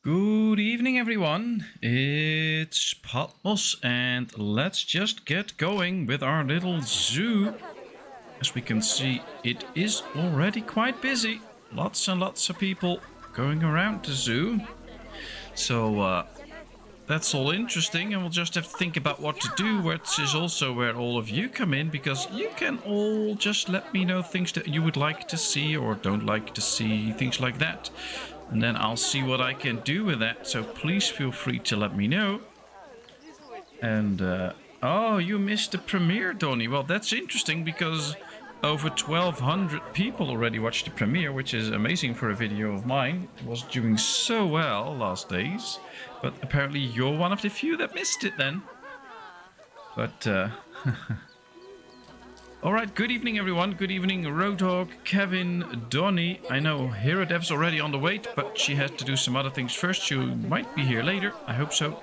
Good evening, everyone. It's Patmos, and let's just get going with our little zoo. As we can see, it is already quite busy. Lots and lots of people going around the zoo. So that's all interesting, and we'll just have to think about what to do, which is also where all of you come in, because you can all just let me know things that you would like to see or don't like to see, things like that. And then I'll see what I can do with that. So please feel free to let me know. And, oh, you missed the premiere, Donnie. Well, that's interesting because over 1,200 people already watched the premiere, which is amazing for a video of mine. It was doing so well last days. But apparently you're one of the few that missed it then. But, Alright, good evening everyone. Good evening Roadhog, Kevin, Donnie. I know Herodev's already on the way, but she had to do some other things first. She might be here later, I hope so.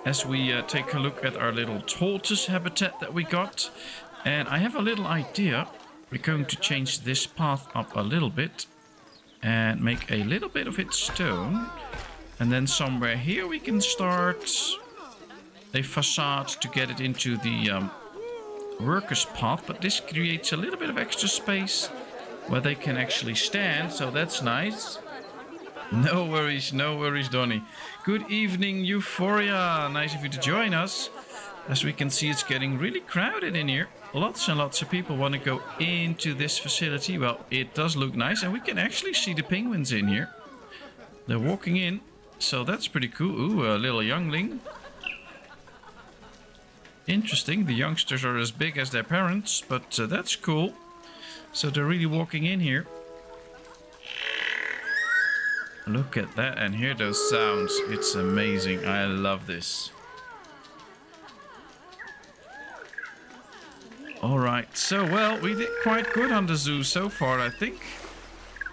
As we take a look at our little tortoise habitat that we got. And I have a little idea. We're going to change this path up a little bit. And make a little bit of it stone. And then somewhere here we can start a facade to get it into the workers path, but this creates a little bit of extra space where they can actually stand, so that's nice. No worries, Donnie. Good evening, Euphoria. Nice of you to join us. As we can see, it's getting really crowded in here. Lots and lots of people want to go into this facility. Well, it does look nice, and we can actually see the penguins in here. They're walking in, so that's pretty cool. Ooh, a little youngling. Interesting, the youngsters are as big as their parents, but that's cool. So they're really walking in here. Look at that and hear those sounds. It's amazing. I love this. Alright, so well, we did quite good on the zoo so far, I think.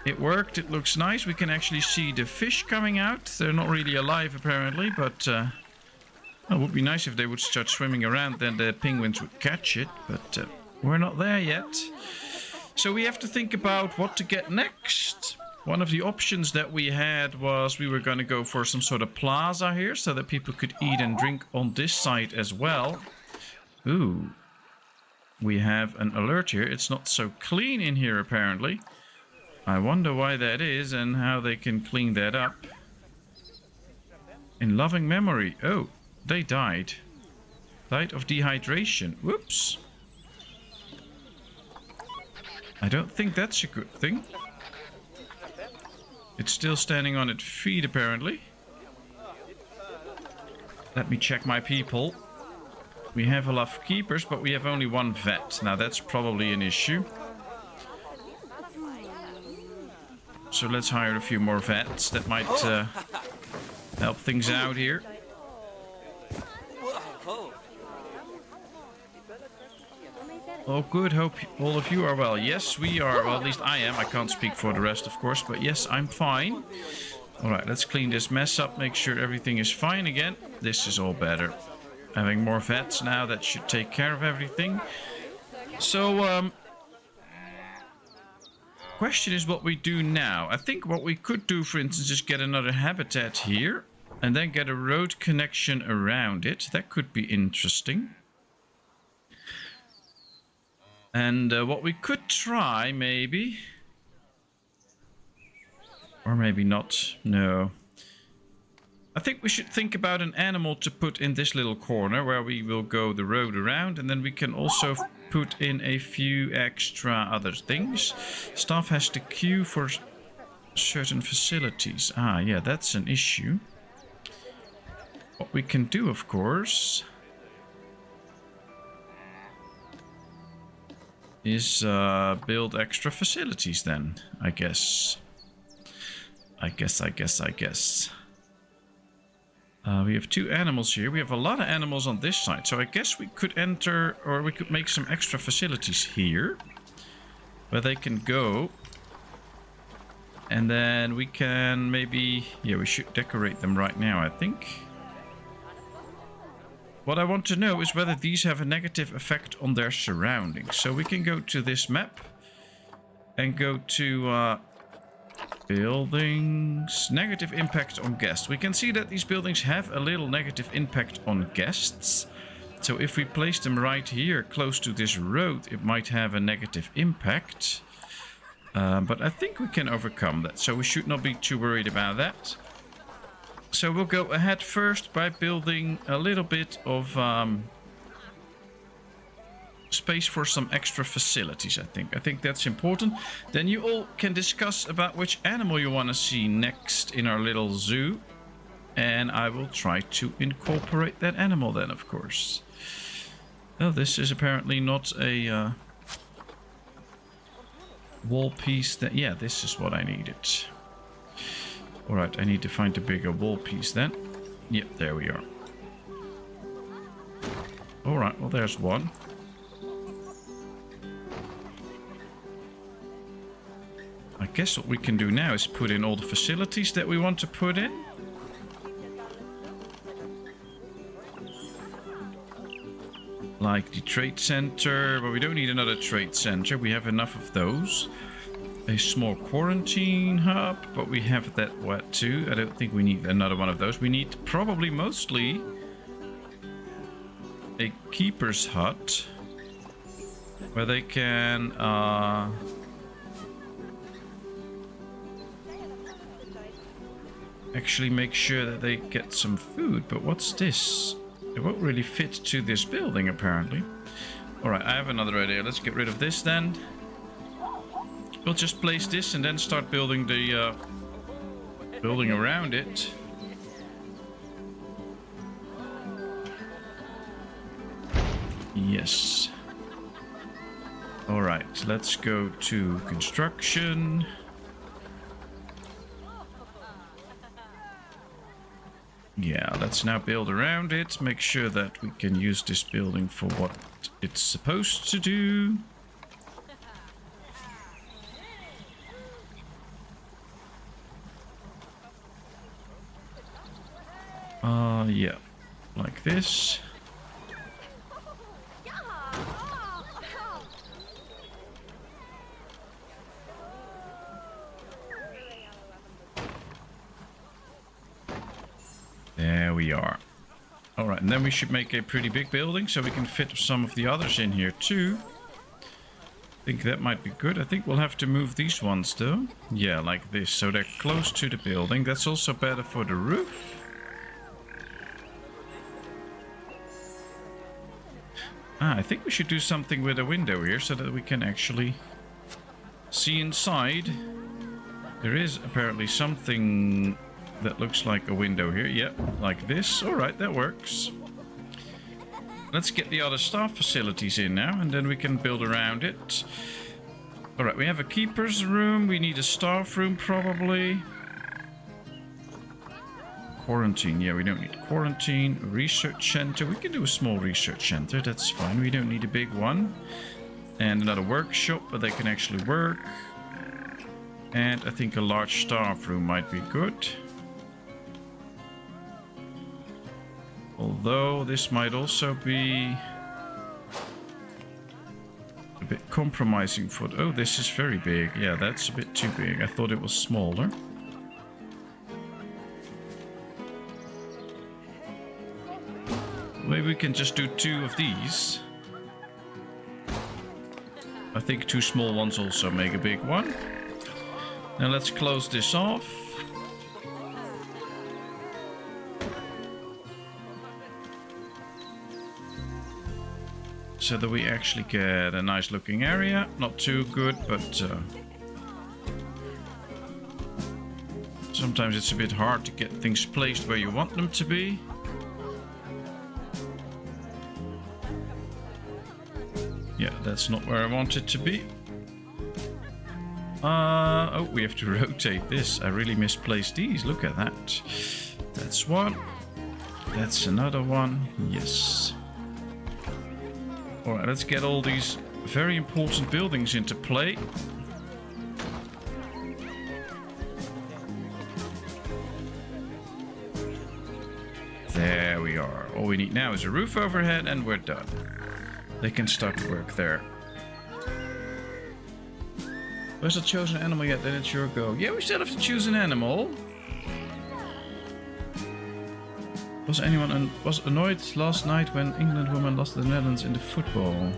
It worked, it looks nice. We can actually see the fish coming out. They're not really alive apparently, but it would be nice if they would start swimming around, then the penguins would catch it, but we're not there yet. So we have to think about what to get next. One of the options that we had was we were going to go for some sort of plaza here so that people could eat and drink on this side as well. Ooh, we have an alert here. It's not so clean in here apparently. I wonder why that is and how they can clean that up. In loving memory. Oh. They died. Died of dehydration. Whoops. I don't think that's a good thing. It's still standing on its feet apparently. Let me check my people. We have a lot of keepers, but we have only one vet. Now that's probably an issue. So let's hire a few more vets. That might help things out here. Oh, good. Hope all of you are well. Yes, we are. Well, at least I am. I can't speak for the rest, of course. But yes, I'm fine. All right, let's clean this mess up. Make sure everything is fine again. This is all better. Having more vets now, that should take care of everything. So, question is what we do now. I think what we could do, for instance, is get another habitat here. And then get a road connection around it. That could be interesting. And what we could try, maybe, or maybe not, no. I think we should think about an animal to put in this little corner where we will go the road around, and then we can also put in a few extra other things. Staff has to queue for certain facilities. Ah, yeah, that's an issue. What we can do, of course, is build extra facilities then, I guess. I guess. We have two animals here. We have a lot of animals on this side. So I guess we could enter, or we could make some extra facilities here. Where they can go. And then we can maybe, yeah, we should decorate them right now, I think. What I want to know is whether these have a negative effect on their surroundings. So we can go to this map and go to Buildings. Negative impact on guests. We can see that these buildings have a little negative impact on guests. So if we place them right here close to this road, it might have a negative impact. But I think we can overcome that. So we should not be too worried about that. So we'll go ahead first by building a little bit of space for some extra facilities, I think. I think that's important. Then you all can discuss about which animal you want to see next in our little zoo. And I will try to incorporate that animal then, of course. Oh, this is apparently not a wall piece. Yeah, this is what I needed. Alright, I need to find a bigger wall piece then. Yep, there we are. Alright, well there's one. I guess what we can do now is put in all the facilities that we want to put in. Like the trade center, but we don't need another trade center. We have enough of those. A small quarantine hub, but we have that what too. I don't think we need another one of those. We need probably mostly a keeper's hut where they can actually make sure that they get some food. But what's this? It won't really fit to this building apparently. Alright, I have another idea. Let's get rid of this then. We'll just place this and then start building the building around it. Yes. Alright, let's go to construction. Yeah, let's now build around it. Make sure that we can use this building for what it's supposed to do. Yeah, like this. There we are. Alright, and then we should make a pretty big building so we can fit some of the others in here too. I think that might be good. I think we'll have to move these ones though. Yeah, like this, so they're close to the building. That's also better for the roof. I think we should do something with a window here so that we can actually see inside. There is apparently something that looks like a window here. Yep, like this. Alright, that works. Let's get the other staff facilities in now, and then we can build around it. Alright, we have a keeper's room. We need a staff room, probably. Quarantine. Yeah, we don't need quarantine. Research center. We can do a small research center. That's fine. We don't need a big one. And another workshop where they can actually work. And I think a large staff room might be good. Although this might also be a bit compromising for... Oh, this is very big. Yeah, that's a bit too big. I thought it was smaller. Maybe we can just do 2 of these. I think 2 small ones also make a big one. Now let's close this off. So that we actually get a nice looking area. Not too good, but sometimes it's a bit hard to get things placed where you want them to be. Yeah, that's not where I want it to be. Oh, we have to rotate this. I really misplaced these. Look at that. That's one. That's another one. Yes. Alright, let's get all these very important buildings into play. There we are. All we need now is a roof overhead and we're done. They can start work there. Was not chosen an animal yet, then it's your go. Yeah, we still have to choose an animal. Was anyone was annoyed last night when England women lost the Netherlands in the football?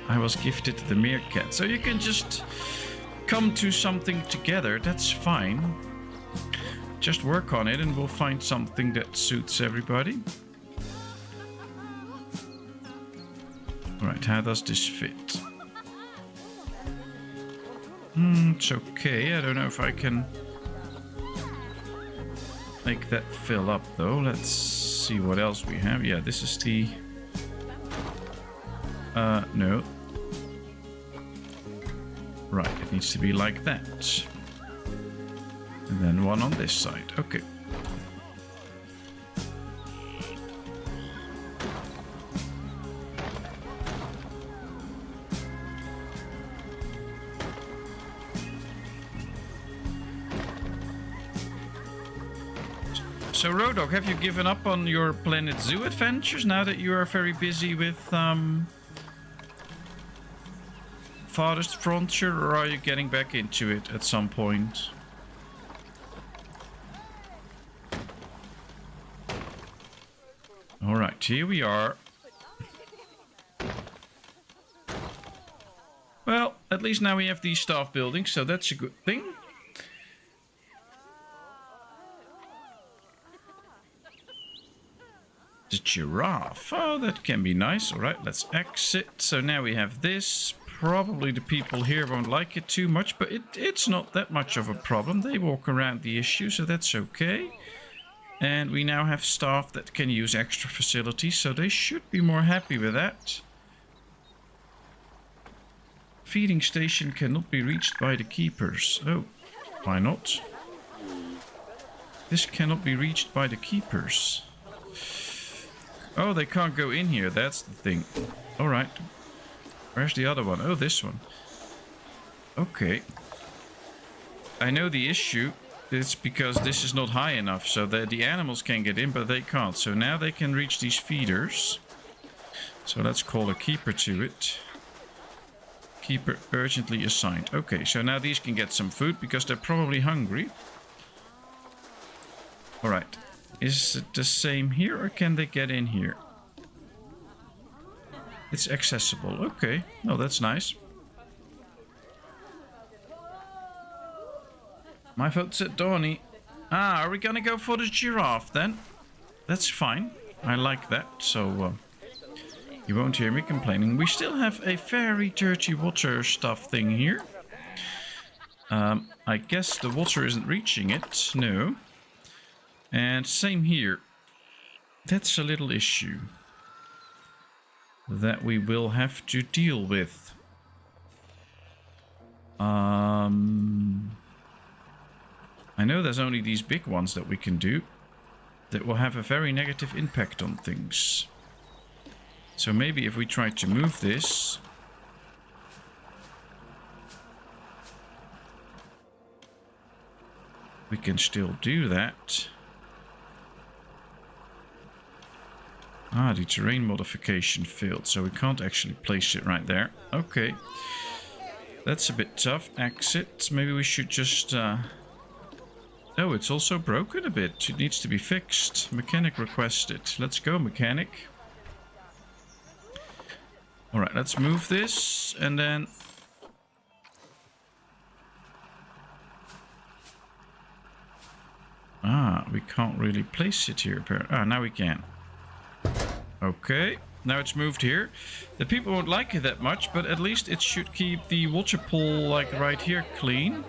I was gifted the meerkat. So you can just come to something together. That's fine. Just work on it and we'll find something that suits everybody. Alright, how does this fit? It's okay. I don't know if I can make that fill up though. Let's see what else we have. Yeah, this is the... no. Right, it needs to be like that. And then one on this side. Okay. So Rodog, have you given up on your Planet Zoo adventures now that you are very busy with Farthest Frontier, or are you getting back into it at some point? Alright, here we are. Well, at least now we have these staff buildings, so that's a good thing. The giraffe. Oh, that can be nice. Alright, let's exit. So now we have this. Probably the people here won't like it too much, but it's not that much of a problem. They walk around the issue, so that's okay. And we now have staff that can use extra facilities, so they should be more happy with that. Feeding station cannot be reached by the keepers. Oh, why not? This cannot be reached by the keepers. Oh, they can't go in here, that's the thing. Alright. Where's the other one? Oh, this one. Okay. I know the issue. It's because this is not high enough, so that the animals can get in, but they can't. So now they can reach these feeders. So let's call a keeper to it. Keeper urgently assigned. Okay, so now these can get some food because they're probably hungry. Alright. Is it the same here, or can they get in here? It's accessible. Okay. Oh, that's nice. My vote's at Donny. Ah, are we gonna go for the giraffe then? That's fine. I like that. So, you won't hear me complaining. We still have a very dirty water stuff thing here. I guess the water isn't reaching it. No. And same here. That's a little issue that we will have to deal with. I know there's only these big ones that we can do that will have a very negative impact on things. So maybe if we try to move this... we can still do that. Ah, the terrain modification failed, so we can't actually place it right there. Okay. That's a bit tough. Exit. Maybe we should just... Oh, it's also broken a bit. It needs to be fixed. Mechanic requested. Let's go, mechanic. Alright, let's move this, and then... Ah, we can't really place it here. Ah, now we can. Okay, now it's moved here. The people won't like it that much, but at least it should keep the water pool, like right here, clean.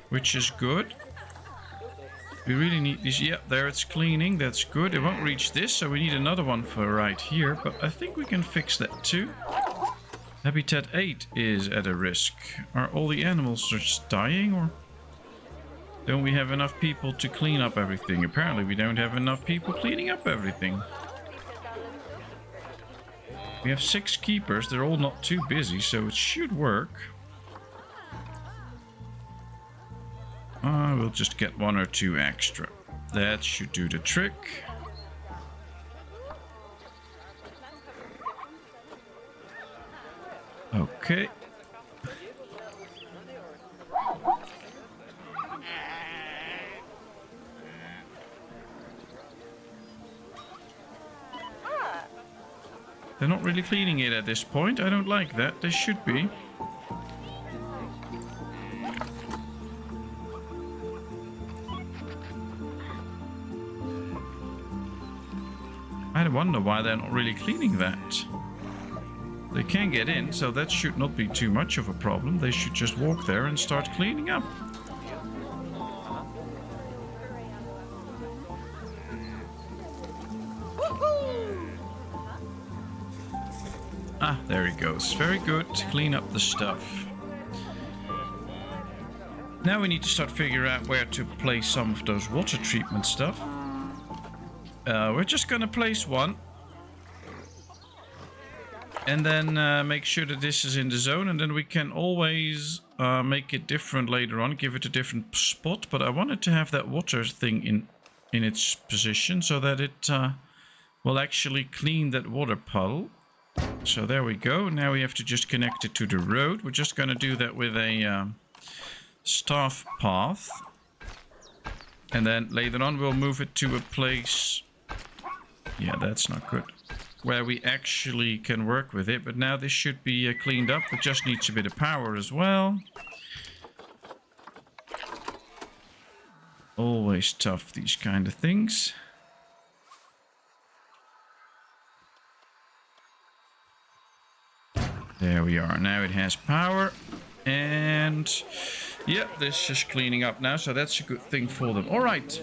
Which is good. We really need this. Yeah, there it's cleaning. That's good. It won't reach this, so we need another one for right here. But I think we can fix that too. Habitat 8 is at a risk. Are all the animals just dying, or don't we have enough people to clean up everything? Apparently we don't have enough people cleaning up everything. We have 6 keepers. They're all not too busy, so it should work. We'll just get 1 or 2 extra. That should do the trick. Okay. They're not really cleaning it at this point. I don't like that. They should be. I wonder why they're not really cleaning that. They can get in, so that should not be too much of a problem. They should just walk there and start cleaning up. Ah, there he goes. Very good. Clean up the stuff. Now we need to start figuring out where to place some of those water treatment stuff. We're just gonna place one. And then make sure that this is in the zone. And then we can always make it different later on. Give it a different spot. But I wanted to have that water thing in its position. So that it will actually clean that water puddle. So there we go. Now we have to just connect it to the road. We're just going to do that with a staff path. And then later on we'll move it to a place... Yeah, that's not good. Where we actually can work with it. But now this should be cleaned up. It just needs a bit of power as well. Always tough, these kind of things. There we are. Now it has power. And yeah, this is cleaning up now. So that's a good thing for them. All right.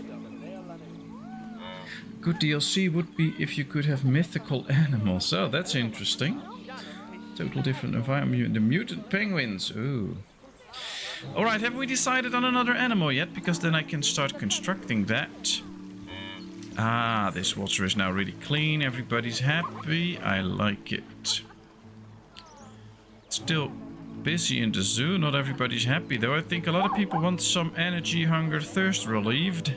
Good DLC would be if you could have mythical animals. Oh, that's interesting. Total different environment. The mutant penguins. Ooh. All right. Have we decided on another animal yet? Because then I can start constructing that. Ah, this water is now really clean. Everybody's happy. I like it. Still busy in the zoo. Not everybody's happy though. I think a lot of people want some energy, hunger, thirst relieved.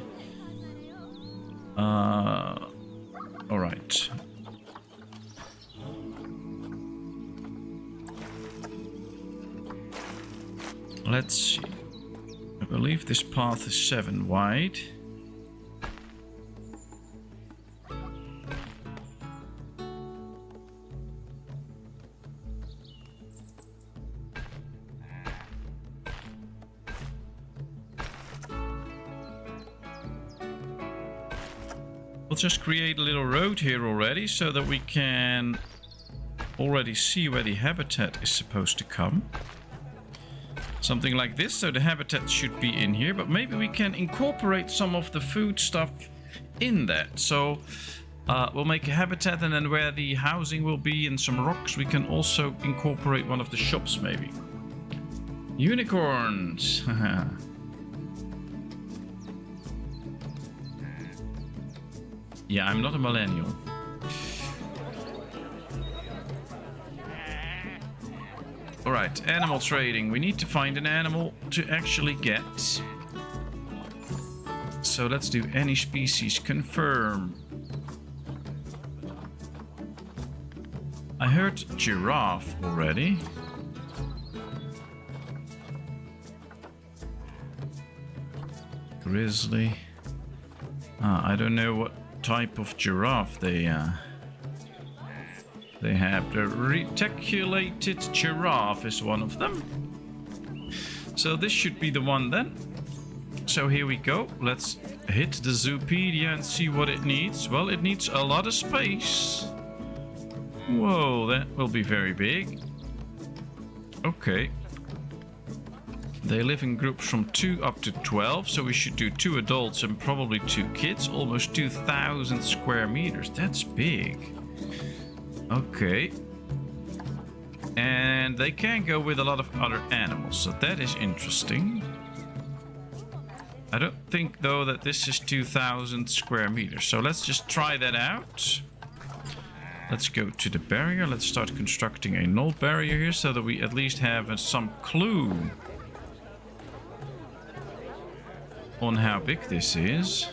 All right. Let's see. I believe this path is 7 wide. We'll just create a little road here already so that we can already see where the habitat is supposed to come. Something like this, so the habitat should be in here, but maybe we can incorporate some of the food stuff in that. So we'll make a habitat, and then where the housing will be and some rocks, we can also incorporate one of the shops maybe. Unicorns! Yeah, I'm not a millennial. Alright, animal trading. We need to find an animal to actually get. So let's do any species. Confirm. I heard giraffe already. Grizzly. I don't know what type of giraffe they have. The reticulated giraffe is one of them. So this should be the one then. So here we go. Let's hit the Zoopedia and see what it needs. Well, it needs a lot of space. Whoa, that will be very big. Okay. They live in groups from 2 up to 12, so we should do 2 adults and probably 2 kids. Almost 2,000 square meters. That's big. Okay. And they can go with a lot of other animals, so that is interesting. I don't think, though, that this is 2,000 square meters. So let's just try that out. Let's go to the barrier. Let's start constructing a null barrier here so that we at least have some clue on how big this is.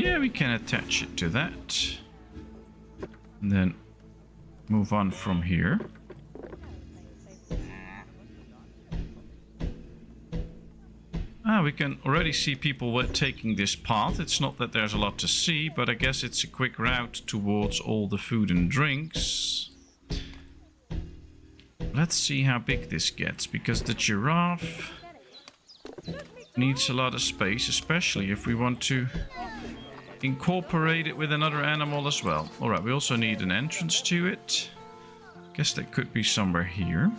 Yeah, we can attach it to that. And then move on from here. We can already see people taking this path. It's not that there's a lot to see, but I guess it's a quick route towards all the food and drinks. Let's see how big this gets, because the giraffe needs a lot of space, especially if we want to incorporate it with another animal as well. Alright, we also need an entrance to it. Guess that could be somewhere here.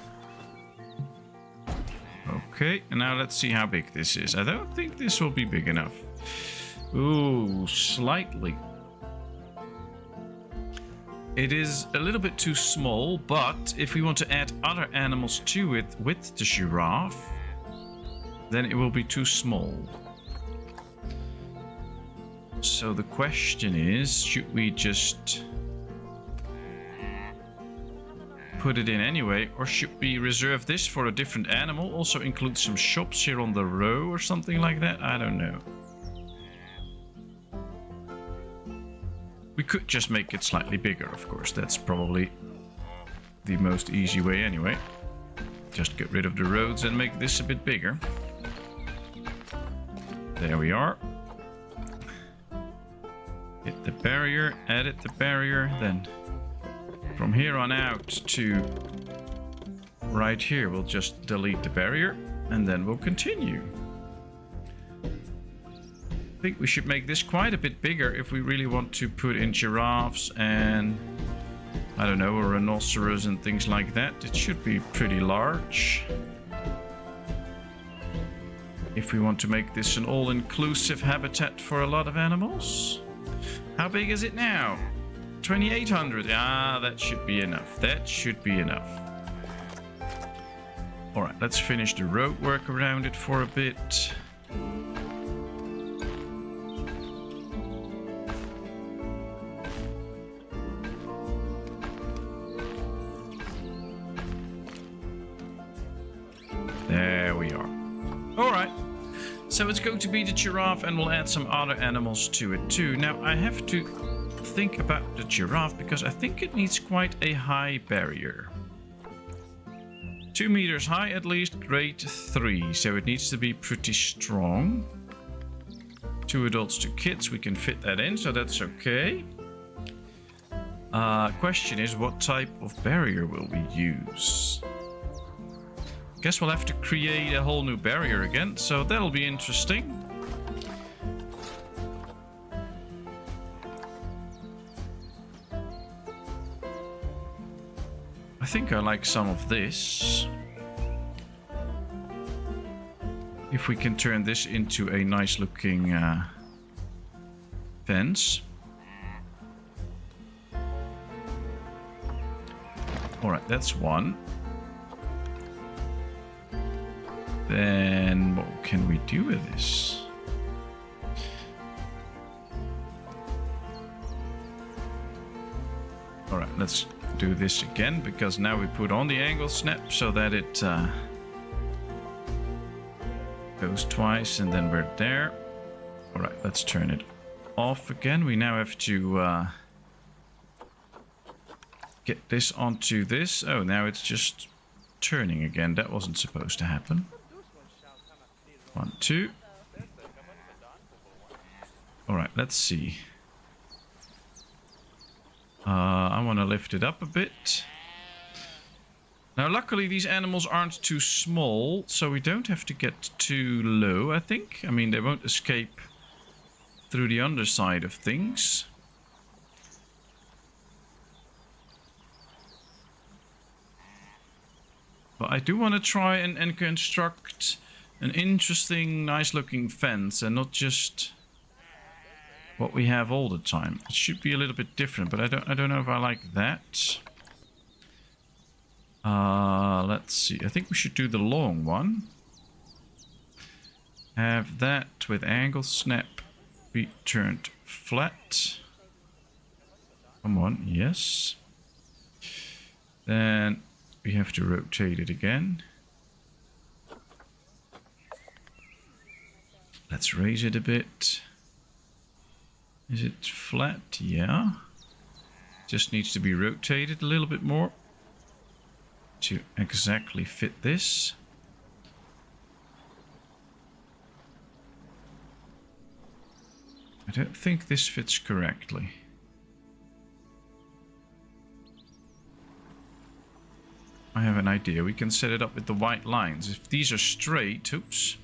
Okay, and now let's see how big this is. I don't think this will be big enough. Ooh, slightly. It is a little bit too small, but if we want to add other animals to it with the giraffe, then it will be too small. So the question is, should we just put it in anyway, or should we reserve this for a different animal? Also include some shops here on the row or something like that? I don't know. We could just make it slightly bigger, of course. That's probably the most easy way anyway. Just get rid of the roads and make this a bit bigger. There we are. Hit the barrier, edit the barrier, then from here on out to right here, we'll just delete the barrier and then we'll continue. I think we should make this quite a bit bigger if we really want to put in giraffes and, I don't know, a rhinoceros and things like that. It should be pretty large. If we want to make this an all-inclusive habitat for a lot of animals. How big is it now? 2,800. Ah, that should be enough. That should be enough. Alright, let's finish the road work around it for a bit. There we are. Alright. So it's going to be the giraffe and we'll add some other animals to it too. Now I have to think about the giraffe because I think it needs quite a high barrier. 2 meters high at least, grade 3. So it needs to be pretty strong. 2 adults, 2 kids. We can fit that in, so that's okay. Question is, what type of barrier will we use? Guess we'll have to create a whole new barrier again, so that'll be interesting. I think I like some of this. If we can turn this into a nice looking fence. Alright, that's one. Then what can we do with this? Alright, let's do this again, because now we put on the angle snap so that it goes twice and then we're there. Alright, let's turn it off again. We now have to get this onto this. Oh, now it's just turning again. That wasn't supposed to happen. 1, 2. Alright, let's see. I want to lift it up a bit. Now, luckily, these animals aren't too small, so we don't have to get too low, I think. I mean, they won't escape through the underside of things. But I do want to try and construct an interesting, nice-looking fence, and not just what we have all the time. It should be a little bit different, but I don't know if I like that. Let's see. I think we should do the long one. Have that with angle snap be turned flat. Come on, yes. Then we have to rotate it again. Let's raise it a bit. Is it flat? Yeah. Just needs to be rotated a little bit more to exactly fit this. I don't think this fits correctly. I have an idea. We can set it up with the white lines. If these are straight, oops,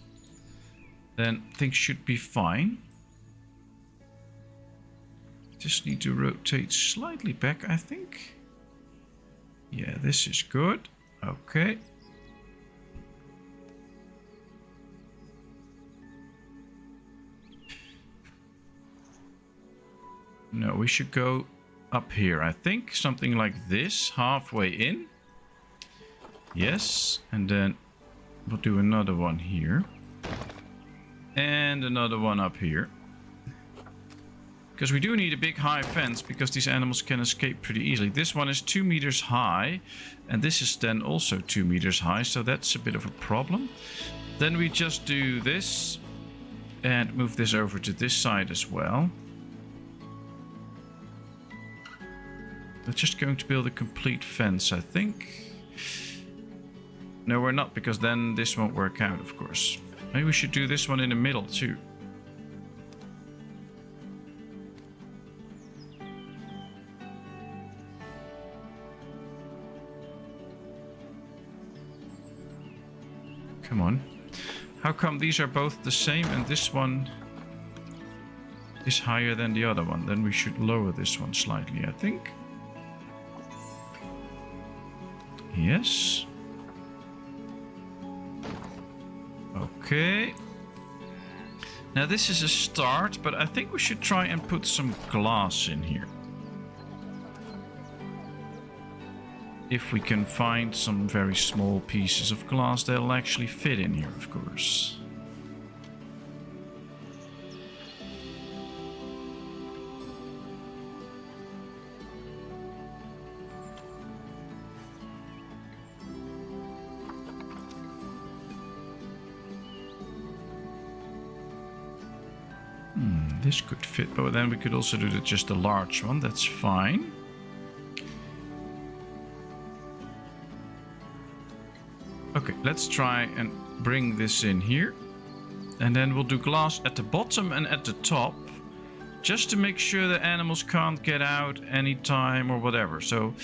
then things should be fine. Just need to rotate slightly back, I think. Yeah, this is good. Okay. No, we should go up here, I think. Something like this, halfway in. Yes, and then we'll do another one here. And another one up here. Because we do need a big high fence, because these animals can escape pretty easily. This one is 2 meters high, and this is then also 2 meters high, so that's a bit of a problem. Then we just do this, and move this over to this side as well. We're just going to build a complete fence, I think. No, we're not, because then this won't work out, of course. Maybe we should do this one in the middle, too. Come on. How come these are both the same and this one is higher than the other one? Then we should lower this one slightly, I think. Yes. Okay. Now this is a start, but I think we should try and put some glass in here. If we can find some very small pieces of glass that'll actually fit in here, of course. This could fit, but then we could also do just a large one. That's fine. Okay, let's try and bring this in here. And then we'll do glass at the bottom and at the top, just to make sure that animals can't get out anytime or whatever. So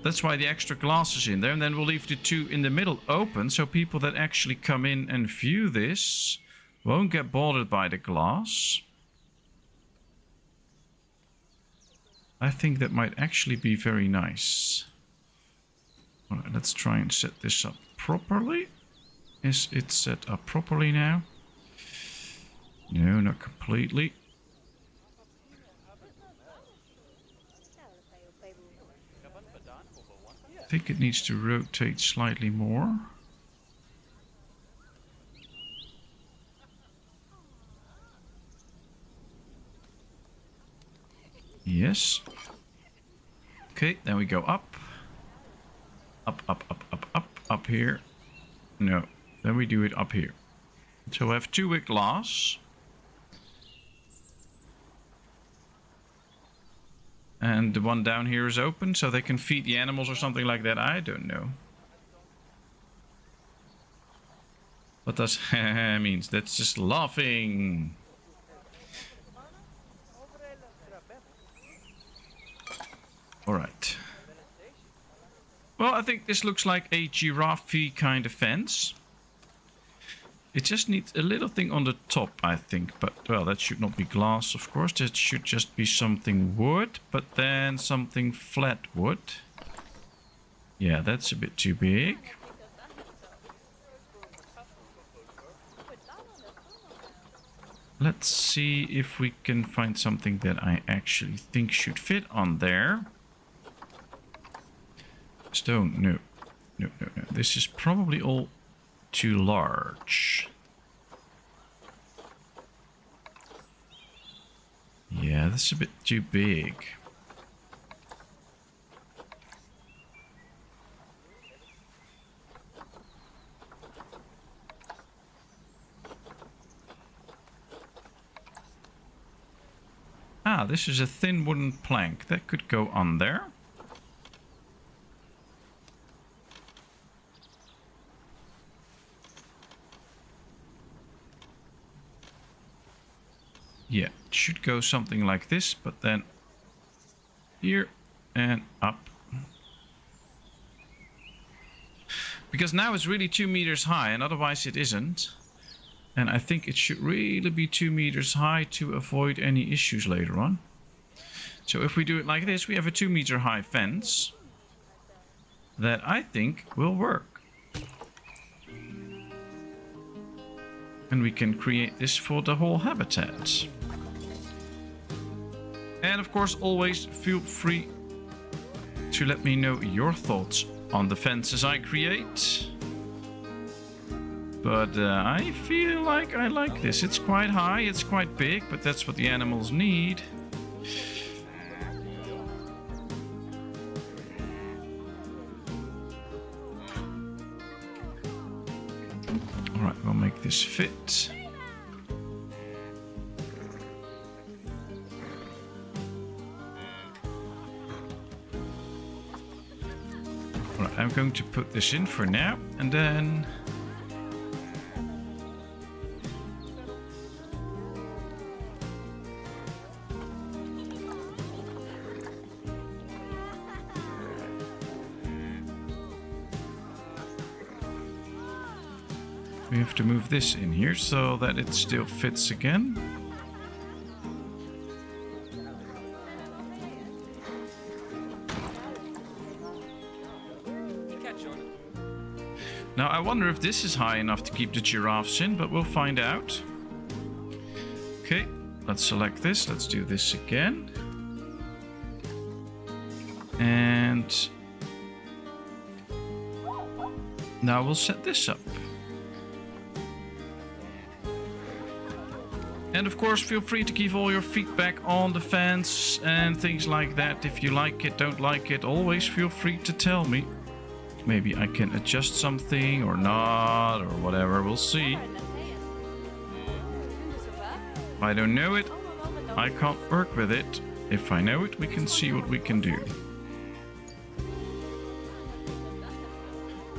that's why the extra glass is in there. And then we'll leave the two in the middle open, so people that actually come in and view this won't get bothered by the glass. I think that might actually be very nice. All right, let's try and set this up properly. Is it set up properly now? No, not completely. I think it needs to rotate slightly more. Yes. Okay, then we go up. Up, up, up, up, up, up here. No, then we do it up here. So we have two with glass. And the one down here is open, so they can feed the animals or something like that. I don't know. What does means? That's just laughing. Alright. Well, I think this looks like a giraffe-y kind of fence. It just needs a little thing on the top, I think. But, well, that should not be glass, of course. That should just be something wood, but then something flat wood. Yeah, that's a bit too big. Let's see if we can find something that I actually think should fit on there. Stone, no. No, no, no. This is probably all too large. Yeah, that's a bit too big. Ah, this is a thin wooden plank. That could go on there. Yeah, it should go something like this, but then here and up. Because now it's really 2 meters high, and otherwise it isn't. And I think it should really be 2 meters high to avoid any issues later on. So if we do it like this, we have a 2 meter high fence that I think will work. And we can create this for the whole habitat. And of course, always feel free to let me know your thoughts on the fences I create. But I feel like I like this. It's quite high, it's quite big, but that's what the animals need. Alright, we'll make this fit. Alright, I'm going to put this in for now, and then we have to move this in here so that it still fits again. Now I wonder if this is high enough to keep the giraffes in, but we'll find out. Okay, let's select this. Let's do this again. And now we'll set this up. And of course, feel free to give all your feedback on the fence and things like that. If you like it, don't like it, always feel free to tell me. Maybe I can adjust something or not, or whatever, we'll see. If I don't know it, I can't work with it. If I know it, we can see what we can do.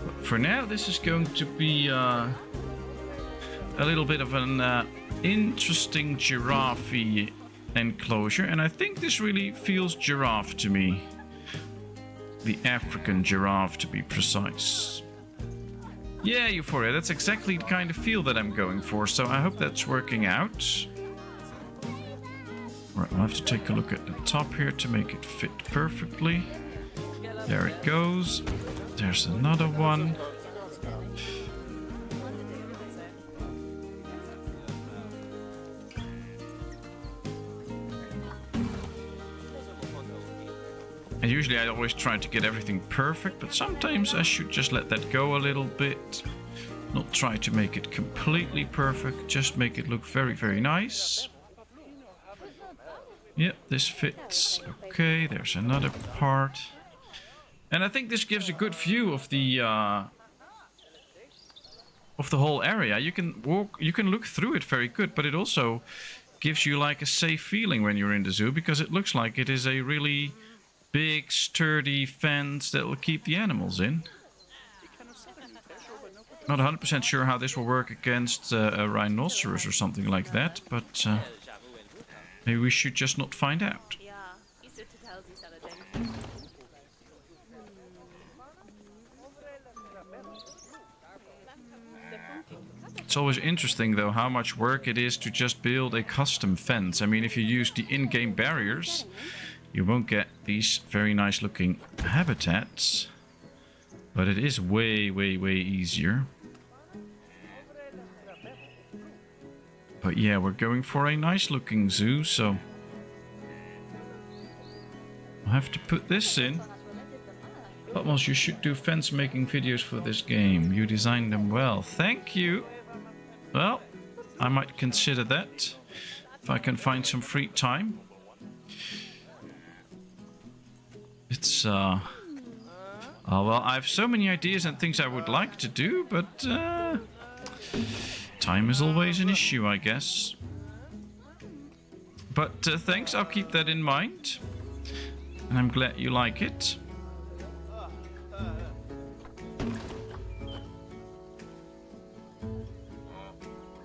But for now, this is going to be a little bit of an interesting giraffe enclosure, and I think this really feels giraffe to me. The African giraffe, to be precise. Yeah, Euphoria, that's exactly the kind of feel that I'm going for, so I hope that's working out. Right, I'll have to take a look at the top here to make it fit perfectly. There it goes. There's another one. And usually I always try to get everything perfect, but sometimes I should just let that go a little bit. Not try to make it completely perfect, just make it look very, very nice. Yep, this fits. Okay, there's another part. And I think this gives a good view of the whole area. You can walk, you can look through it very good, but it also gives you like a safe feeling when you're in the zoo, because it looks like it is a really big, sturdy fence that will keep the animals in. Not 100% sure how this will work against a rhinoceros or something like that, but maybe we should just not find out. It's always interesting though how much work it is to just build a custom fence. I mean, if you use the in-game barriers, you won't get these very nice looking habitats, but it is way, way, way easier. But yeah, we're going for a nice looking zoo, so I'll have to put this in. Patmos, you should do fence making videos for this game. You designed them well. Thank you. Well, I might consider that if I can find some free time. It's, well, I have so many ideas and things I would like to do, but time is always an issue, I guess. But thanks, I'll keep that in mind. And I'm glad you like it.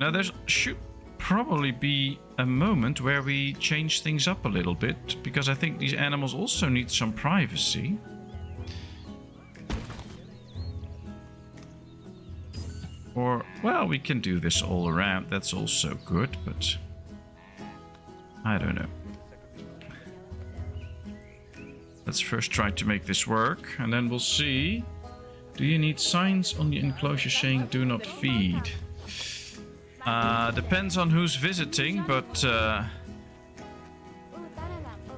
Now there should probably be a moment where we change things up a little bit, because I think these animals also need some privacy. Or, well, we can do this all around, that's also good, but I don't know. Let's first try to make this work, and then we'll see. Do you need signs on the enclosure saying do not feed? Depends on who's visiting, but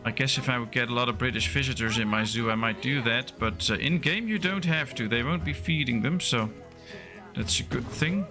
I guess if I would get a lot of British visitors in my zoo, I might do that. But in-game you don't have to. They won't be feeding them, so that's a good thing.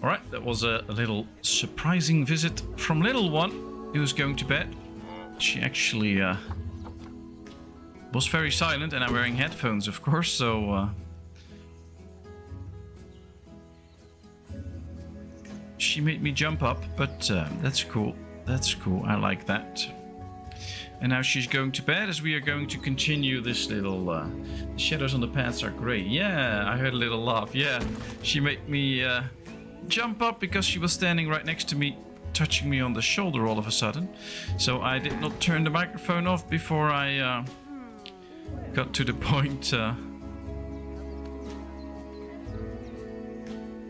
Alright, that was a little surprising visit from little one who's going to bed. She actually was very silent, and I'm wearing headphones, of course, so she made me jump up, but that's cool. That's cool, I like that. And now she's going to bed, as we are going to continue this little... the shadows on the paths are great. Yeah, I heard a little laugh. Yeah, she made me jump up because she was standing right next to me, touching me on the shoulder all of a sudden. So I did not turn the microphone off before I got to the point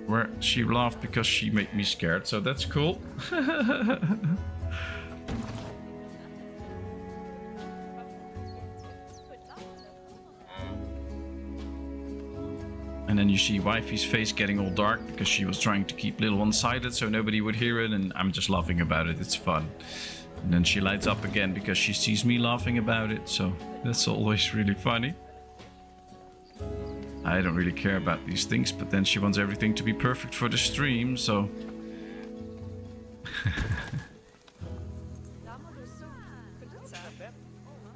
where she laughed because she made me scared. So that's cool. And then you see wifey's face getting all dark because she was trying to keep little one silent so nobody would hear it, and I'm just laughing about it. It's fun. And then she lights up again because she sees me laughing about it, so that's always really funny. I don't really care about these things, but then she wants everything to be perfect for the stream, so...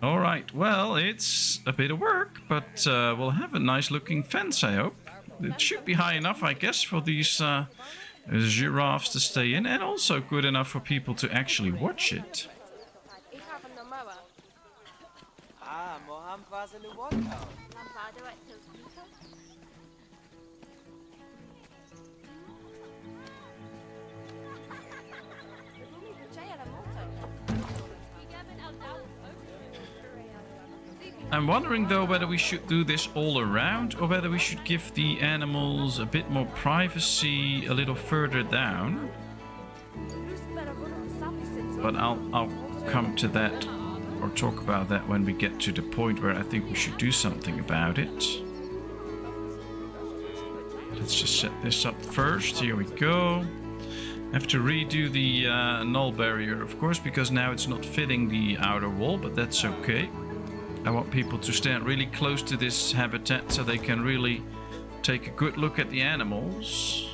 Alright, well, it's a bit of work, but we'll have a nice looking fence, I hope. It should be high enough, I guess, for these giraffes to stay in, and also good enough for people to actually watch it. I'm wondering though whether we should do this all around or whether we should give the animals a bit more privacy a little further down. But I'll come to that or talk about that when we get to the point where I think we should do something about it. Let's just set this up first. Here we go. I have to redo the null barrier, of course, because now it's not fitting the outer wall, but that's okay. I want people to stand really close to this habitat so they can really take a good look at the animals.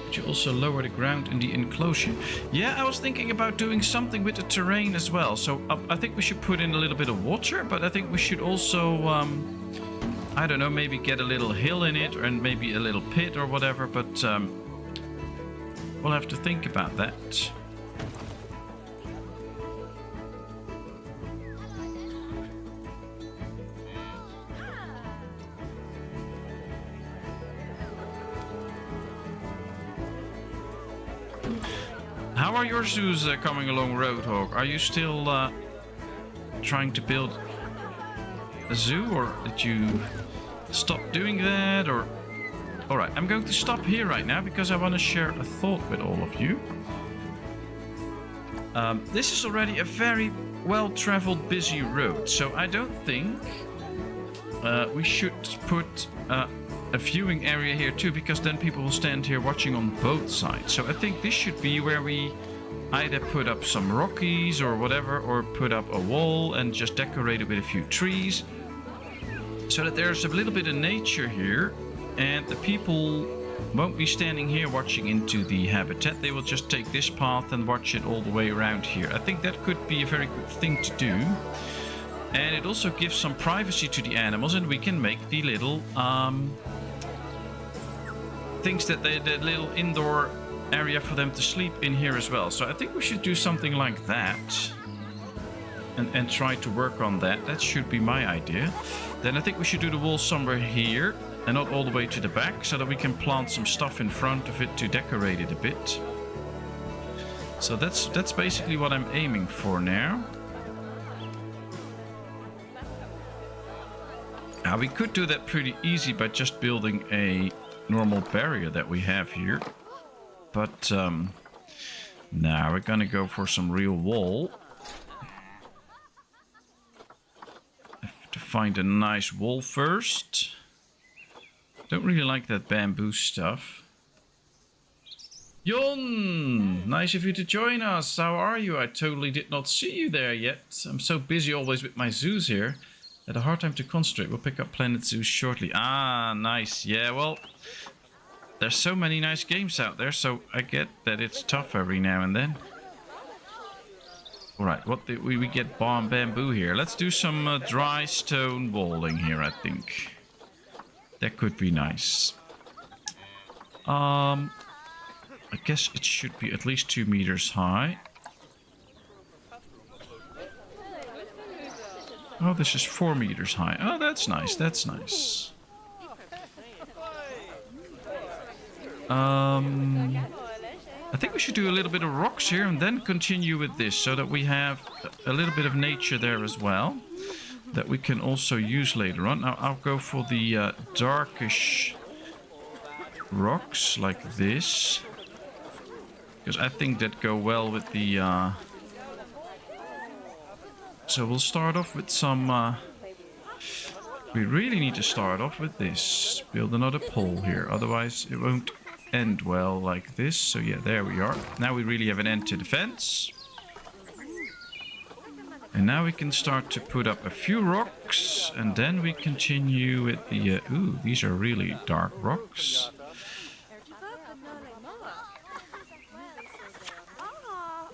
But you also lower the ground in the enclosure. Yeah, I was thinking about doing something with the terrain as well. So I think we should put in a little bit of water, but I think we should also, I don't know, maybe get a little hill in it and maybe a little pit or whatever, but we'll have to think about that. How are your zoos coming along, Roadhog? Are you still trying to build a zoo, or did you stop doing that? Or alright, I'm going to stop here right now because I want to share a thought with all of you. This is already a very well-traveled, busy road, so I don't think we should put a viewing area here too, because then people will stand here watching on both sides. So I think this should be where we either put up some rockies or whatever, or put up a wall and just decorate it with a few trees, so that there's a little bit of nature here, and the people won't be standing here watching into the habitat. They will just take this path and watch it all the way around here. I think that could be a very good thing to do. And it also gives some privacy to the animals, and we can make the little things that the little indoor area for them to sleep in here as well. So I think we should do something like that, and try to work on that. That should be my idea. Then I think we should do the wall somewhere here and not all the way to the back, so that we can plant some stuff in front of it to decorate it a bit. So that's basically what I'm aiming for now. Now we could do that pretty easy by just building a normal barrier that we have here, but now we're gonna go for some real wall. I have to find a nice wall first. Don't really like that bamboo stuff. Jon, nice of you to join us. How are you? I totally did not see you there yet. I'm so busy always with my zoos here. Had a hard time to concentrate. We'll pick up Planet Zoo shortly. Ah, nice. Yeah, well, there's so many nice games out there, so I get that it's tough every now and then. Alright, what did we get? Bamboo here. Let's do some dry stone walling here, I think. That could be nice. I guess it should be at least 2 meters high. Oh, this is 4 meters high. Oh, that's nice. That's nice. I think we should do a little bit of rocks here and then continue with this, so that we have a little bit of nature there as well, that we can also use later on. Now I'll go for the darkish rocks like this, because I think that go well with the... So we'll start off with some... we really need to start off with this. Build another pole here, otherwise it won't end well like this. So yeah, there we are. Now we really have an end to the fence. And now we can start to put up a few rocks, and then we continue with the... ooh, these are really dark rocks.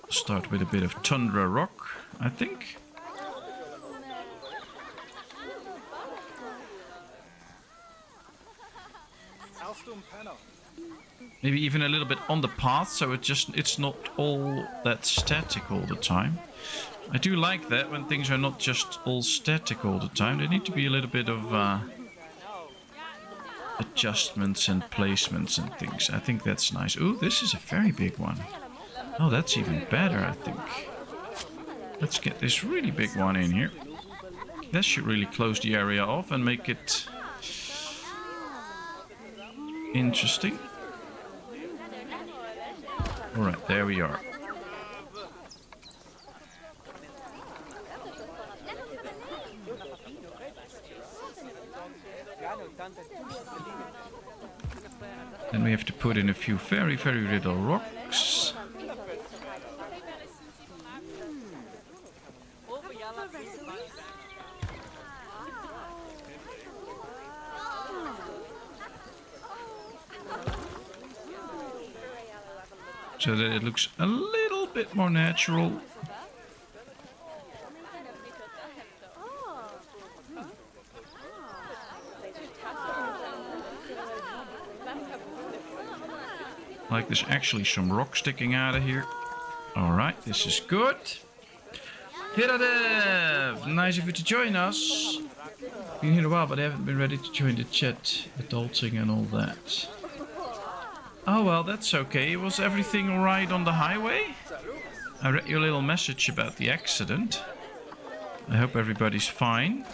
Start with a bit of tundra rock, I think. Maybe even a little bit on the path, so it's not all that static all the time. I do like that, when things are not just all static all the time. There need to be a little bit of adjustments and placements and things. I think that's nice. Ooh, this is a very big one. Oh, that's even better, I think. Let's get this really big one in here. That should really close the area off and make it interesting. Alright, there we are. Then we have to put in a few very, very little rocks. So that it looks a little bit more natural. Like there's actually some rock sticking out of here. Alright, this is good. Hiradev, nice of you to join us. Been here a while, but I haven't been ready to join the chat, adulting and all that. Oh, well, that's okay. Was everything alright on the highway? I read your little message about the accident. I hope everybody's fine.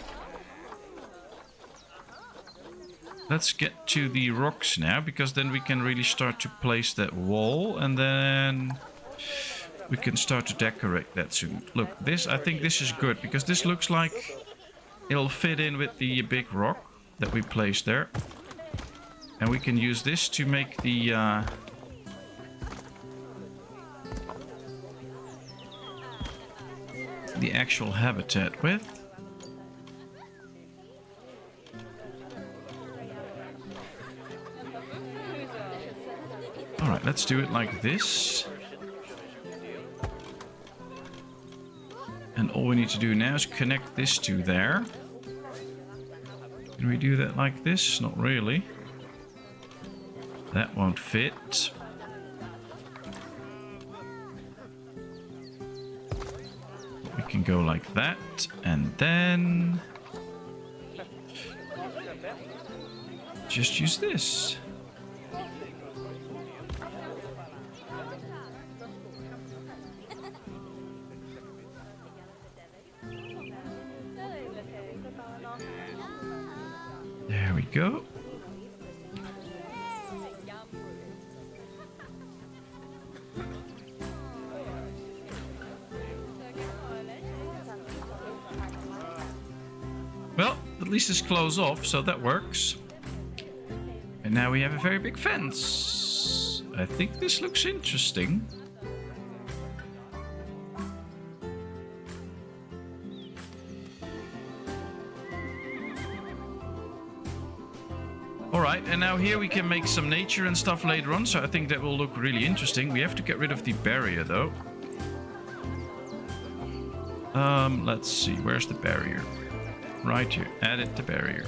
Let's get to the rocks now, because then we can really start to place that wall, and then we can start to decorate that soon. Look, this, I think this is good, because this looks like it'll fit in with the big rock that we placed there. And we can use this to make the actual habitat with. Alright, let's do it like this. And all we need to do now is connect this to there. Can we do that like this? Not really. That won't fit. We can go like that, and then just use this. There we go. Well, at least it's closed off, so that works. And now we have a very big fence. I think this looks interesting. Alright, and now here we can make some nature and stuff later on, so I think that will look really interesting. We have to get rid of the barrier though. Let's see, where's the barrier? Right here, edit the barrier.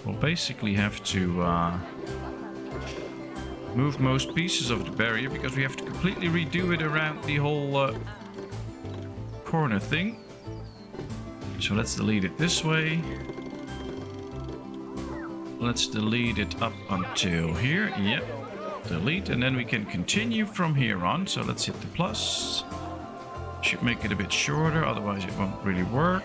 We'll basically have to move most pieces of the barrier, because we have to completely redo it around the whole corner thing. So let's delete it this way. Let's delete it up until here. Yep, delete, and then we can continue from here on. So let's hit the plus. Should make it a bit shorter, otherwise it won't really work.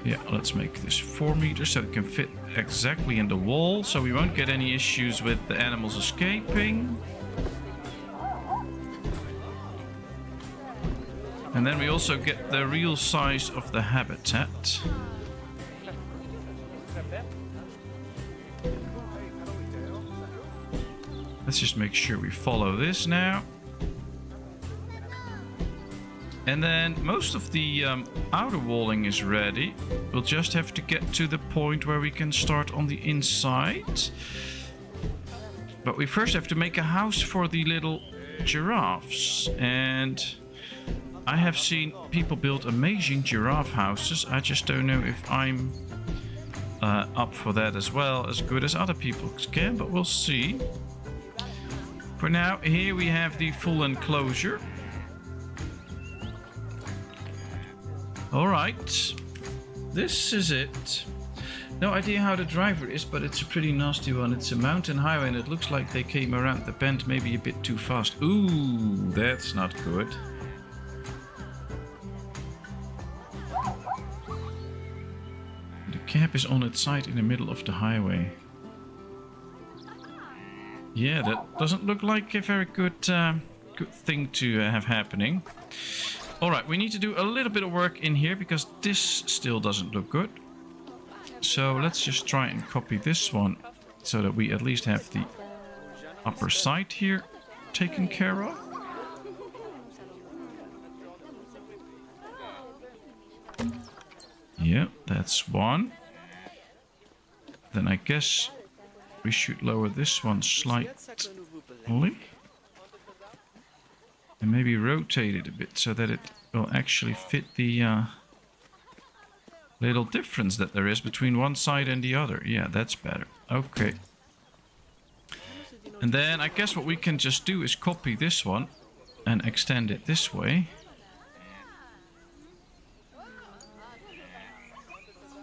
Yeah, let's make this 4 meters so it can fit exactly in the wall, so we won't get any issues with the animals escaping. And then we also get the real size of the habitat. Let's just make sure we follow this now. And then most of the outer walling is ready. We'll just have to get to the point where we can start on the inside. But we first have to make a house for the little giraffes. And I have seen people build amazing giraffe houses. I just don't know if I'm up for that as well, as good as other people can, but we'll see. For now, here we have the full enclosure. Alright, this is it. No idea how the driver is, but it's a pretty nasty one. It's a mountain highway and it looks like they came around the bend maybe a bit too fast. Ooh, that's not good. The cab is on its side in the middle of the highway. Yeah, that doesn't look like a very good thing to have happening. Alright, we need to do a little bit of work in here because this still doesn't look good. So let's just try and copy this one so that we at least have the upper side here taken care of. Yeah, that's one. Then I guess we should lower this one slightly. And maybe rotate it a bit so that it will actually fit the little difference that there is between one side and the other. Yeah, that's better. Okay. And then I guess what we can just do is copy this one and extend it this way.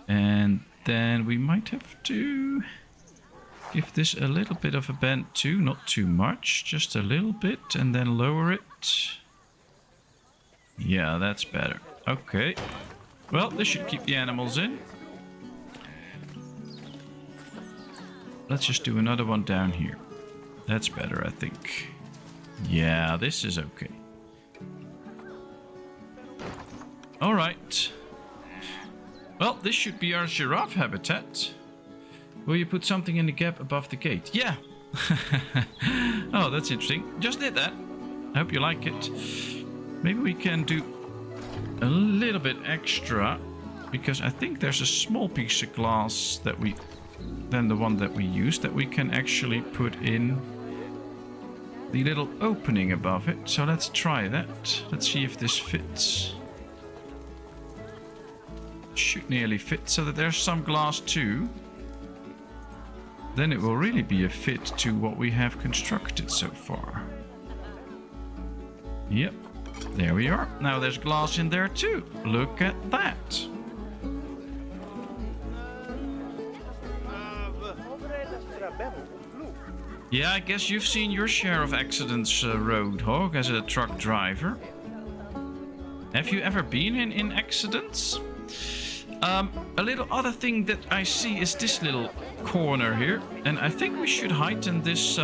And then we might have to give this a little bit of a bend too, not too much, just a little bit, and then lower it. Yeah, that's better. Okay. Well, this should keep the animals in. Let's just do another one down here. That's better, I think. Yeah, this is okay. All right. Well, this should be our giraffe habitat. Will you put something in the gap above the gate? Yeah. Oh, that's interesting. Just did that. I hope you like it. Maybe we can do a little bit extra, because I think there's a small piece of glass that than the one that we used, that we can actually put in the little opening above it. So let's try that. Let's see if this fits. Should nearly fit, so that there's some glass too. Then it will really be a fit to what we have constructed so far. Yep, there we are. Now there's glass in there too. Look at that. Yeah, I guess you've seen your share of accidents, Roadhog, as a truck driver. Have you ever been in accidents? A little other thing that I see is this little corner here, and I think we should heighten this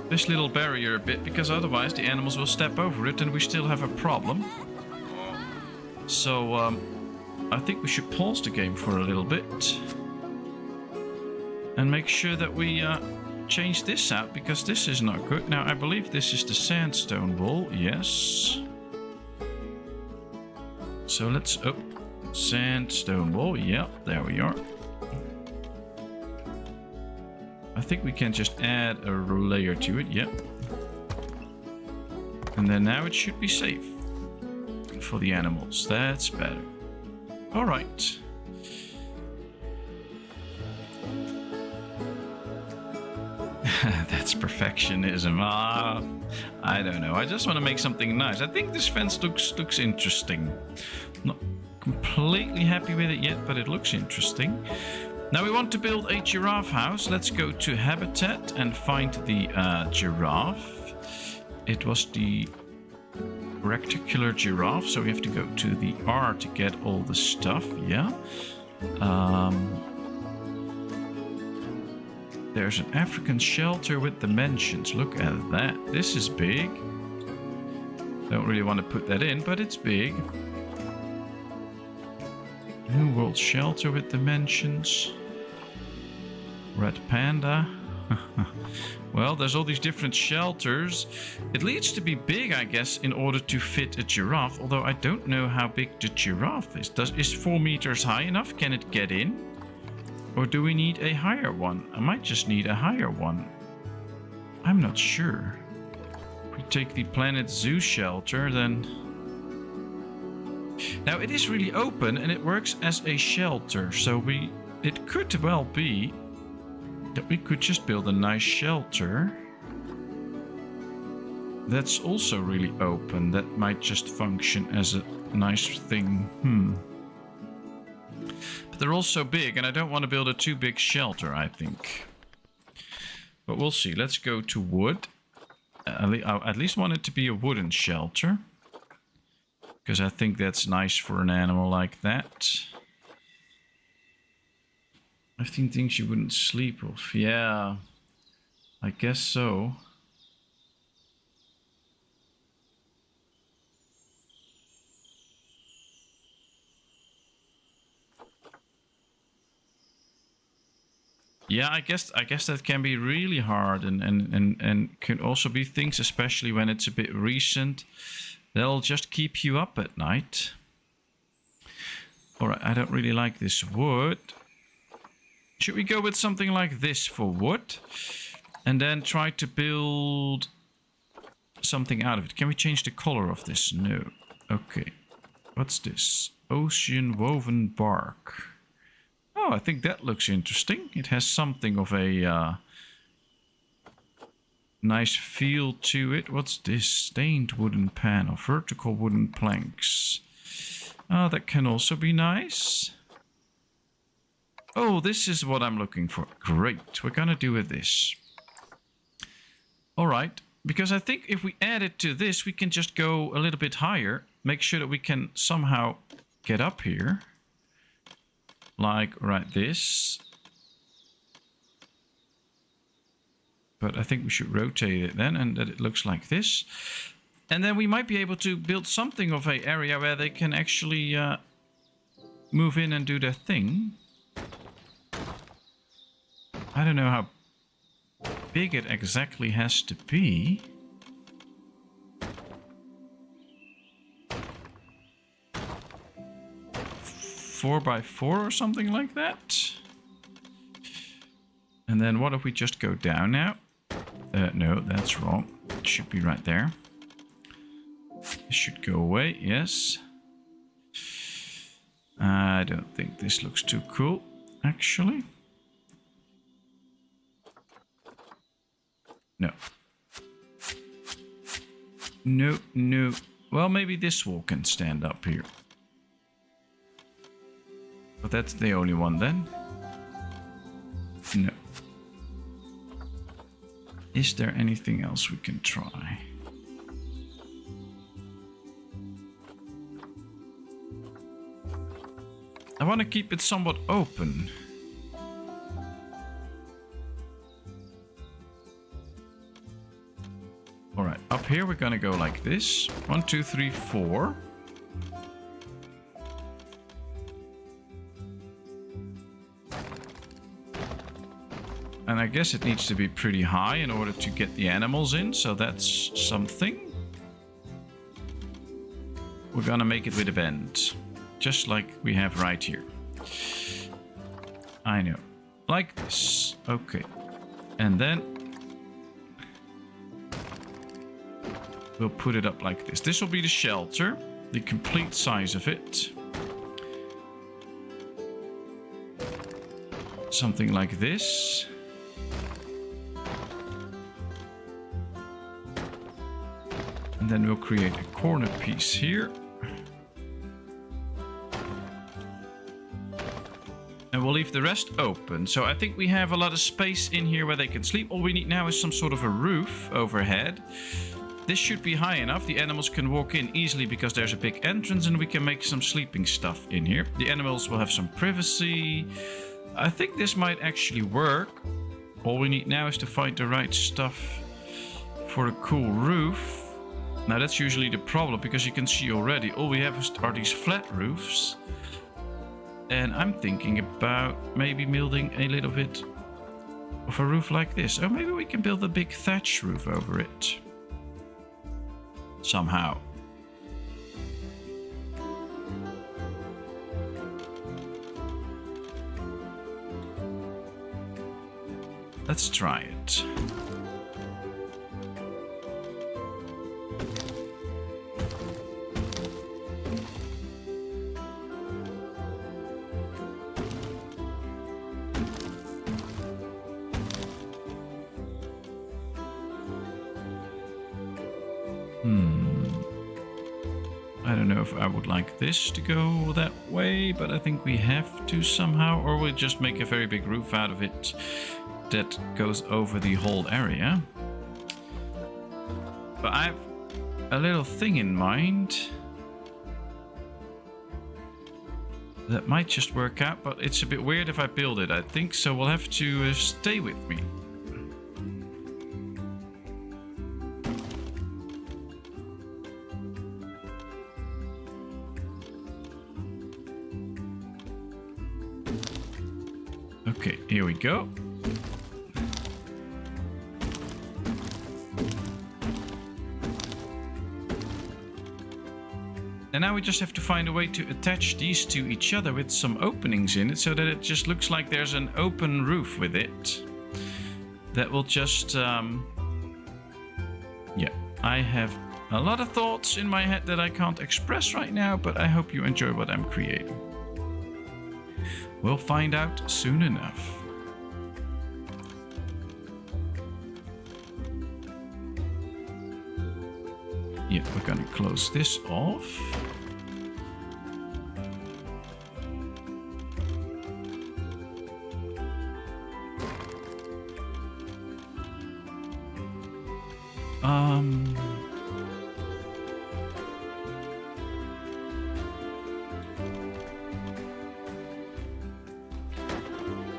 this little barrier a bit, because otherwise the animals will step over it and we still have a problem. So I think we should pause the game for a little bit and make sure that we change this out, because this is not good. Now I believe this is the sandstone wall. Yes. So let's sandstone wall. Yeah, there we are. I think we can just add a layer to it. Yeah. And then now it should be safe for the animals. That's better. All right. That's perfectionism. I don't know. I just want to make something nice. I think this fence looks interesting. Not completely happy with it yet, but it looks interesting. Now we want to build a giraffe house. Let's go to habitat and find the giraffe. It was the rectangular giraffe, so we have to go to the R to get all the stuff. Yeah. There's an African shelter with dimensions. Look at that. This is big. Don't really want to put that in, but it's big. New World Shelter with dimensions. Red Panda. Well, there's all these different shelters. It needs to be big, I guess, in order to fit a giraffe. Although I don't know how big the giraffe is. Is 4 meters high enough? Can it get in? Or do we need a higher one? I might just need a higher one. I'm not sure. If we take the Planet Zoo shelter, then... Now it is really open and it works as a shelter. So it could well be that we could just build a nice shelter. That's also really open. That might just function as a nice thing. But they're also big, and I don't want to build a too big shelter, I think. But we'll see. Let's go to wood. I at least want it to be a wooden shelter, because I think that's nice for an animal like that. 15 things you wouldn't sleep off. Yeah, I guess so. Yeah, I guess that can be really hard, and can also be things, especially when it's a bit recent, that'll just keep you up at night. Alright, I don't really like this wood. Should we go with something like this for wood? And then try to build something out of it. Can we change the color of this? No. Okay. What's this? Ocean woven bark. Oh, I think that looks interesting. It has something of a nice feel to it. What's this? Stained wooden panel, vertical wooden planks. Oh, that can also be nice. Oh, this is what I'm looking for. Great. We're gonna do with this. All right. Because I think if we add it to this, we can just go a little bit higher. Make sure that we can somehow get up here. Like right this. But I think we should rotate it then, and that it looks like this. And then we might be able to build something of an area where they can actually move in and do their thing. I don't know how big it exactly has to be. Four by 4 or something like that. And then what if we just go down now? No, that's wrong. It should be right there. It should go away, yes. I don't think this looks too cool, actually. No. No, no. Well, maybe this wall can stand up here. But that's the only one then. No. Is there anything else we can try? I want to keep it somewhat open. Alright, up here we're gonna go like this. 1, 2, 3, 4. And I guess it needs to be pretty high in order to get the animals in, so that's something. We're gonna make it with a bend. Just like we have right here. I know. Like this. Okay. And then we'll put it up like this. This will be the shelter. The complete size of it. Something like this. And then we'll create a corner piece here. And we'll leave the rest open. So I think we have a lot of space in here where they can sleep. All we need now is some sort of a roof overhead. This should be high enough. The animals can walk in easily because there's a big entrance and we can make some sleeping stuff in here. The animals will have some privacy. I think this might actually work. All we need now is to find the right stuff for a cool roof. Now that's usually the problem because you can see already all we have are these flat roofs. And I'm thinking about maybe building a little bit of a roof like this. Or maybe we can build a big thatch roof over it. Somehow. Let's try it. I don't know if I would like this to go that way, but I think we have to somehow, or we'll just make a very big roof out of it that goes over the whole area. But I have a little thing in mind that might just work out, but it's a bit weird if I build it, I think, so we'll have to stay with me. Okay, here we go. And now we just have to find a way to attach these to each other with some openings in it so that it just looks like there's an open roof with it. That will just... yeah, I have a lot of thoughts in my head that I can't express right now, but I hope you enjoy what I'm creating. We'll find out soon enough. here. We're going to close this off.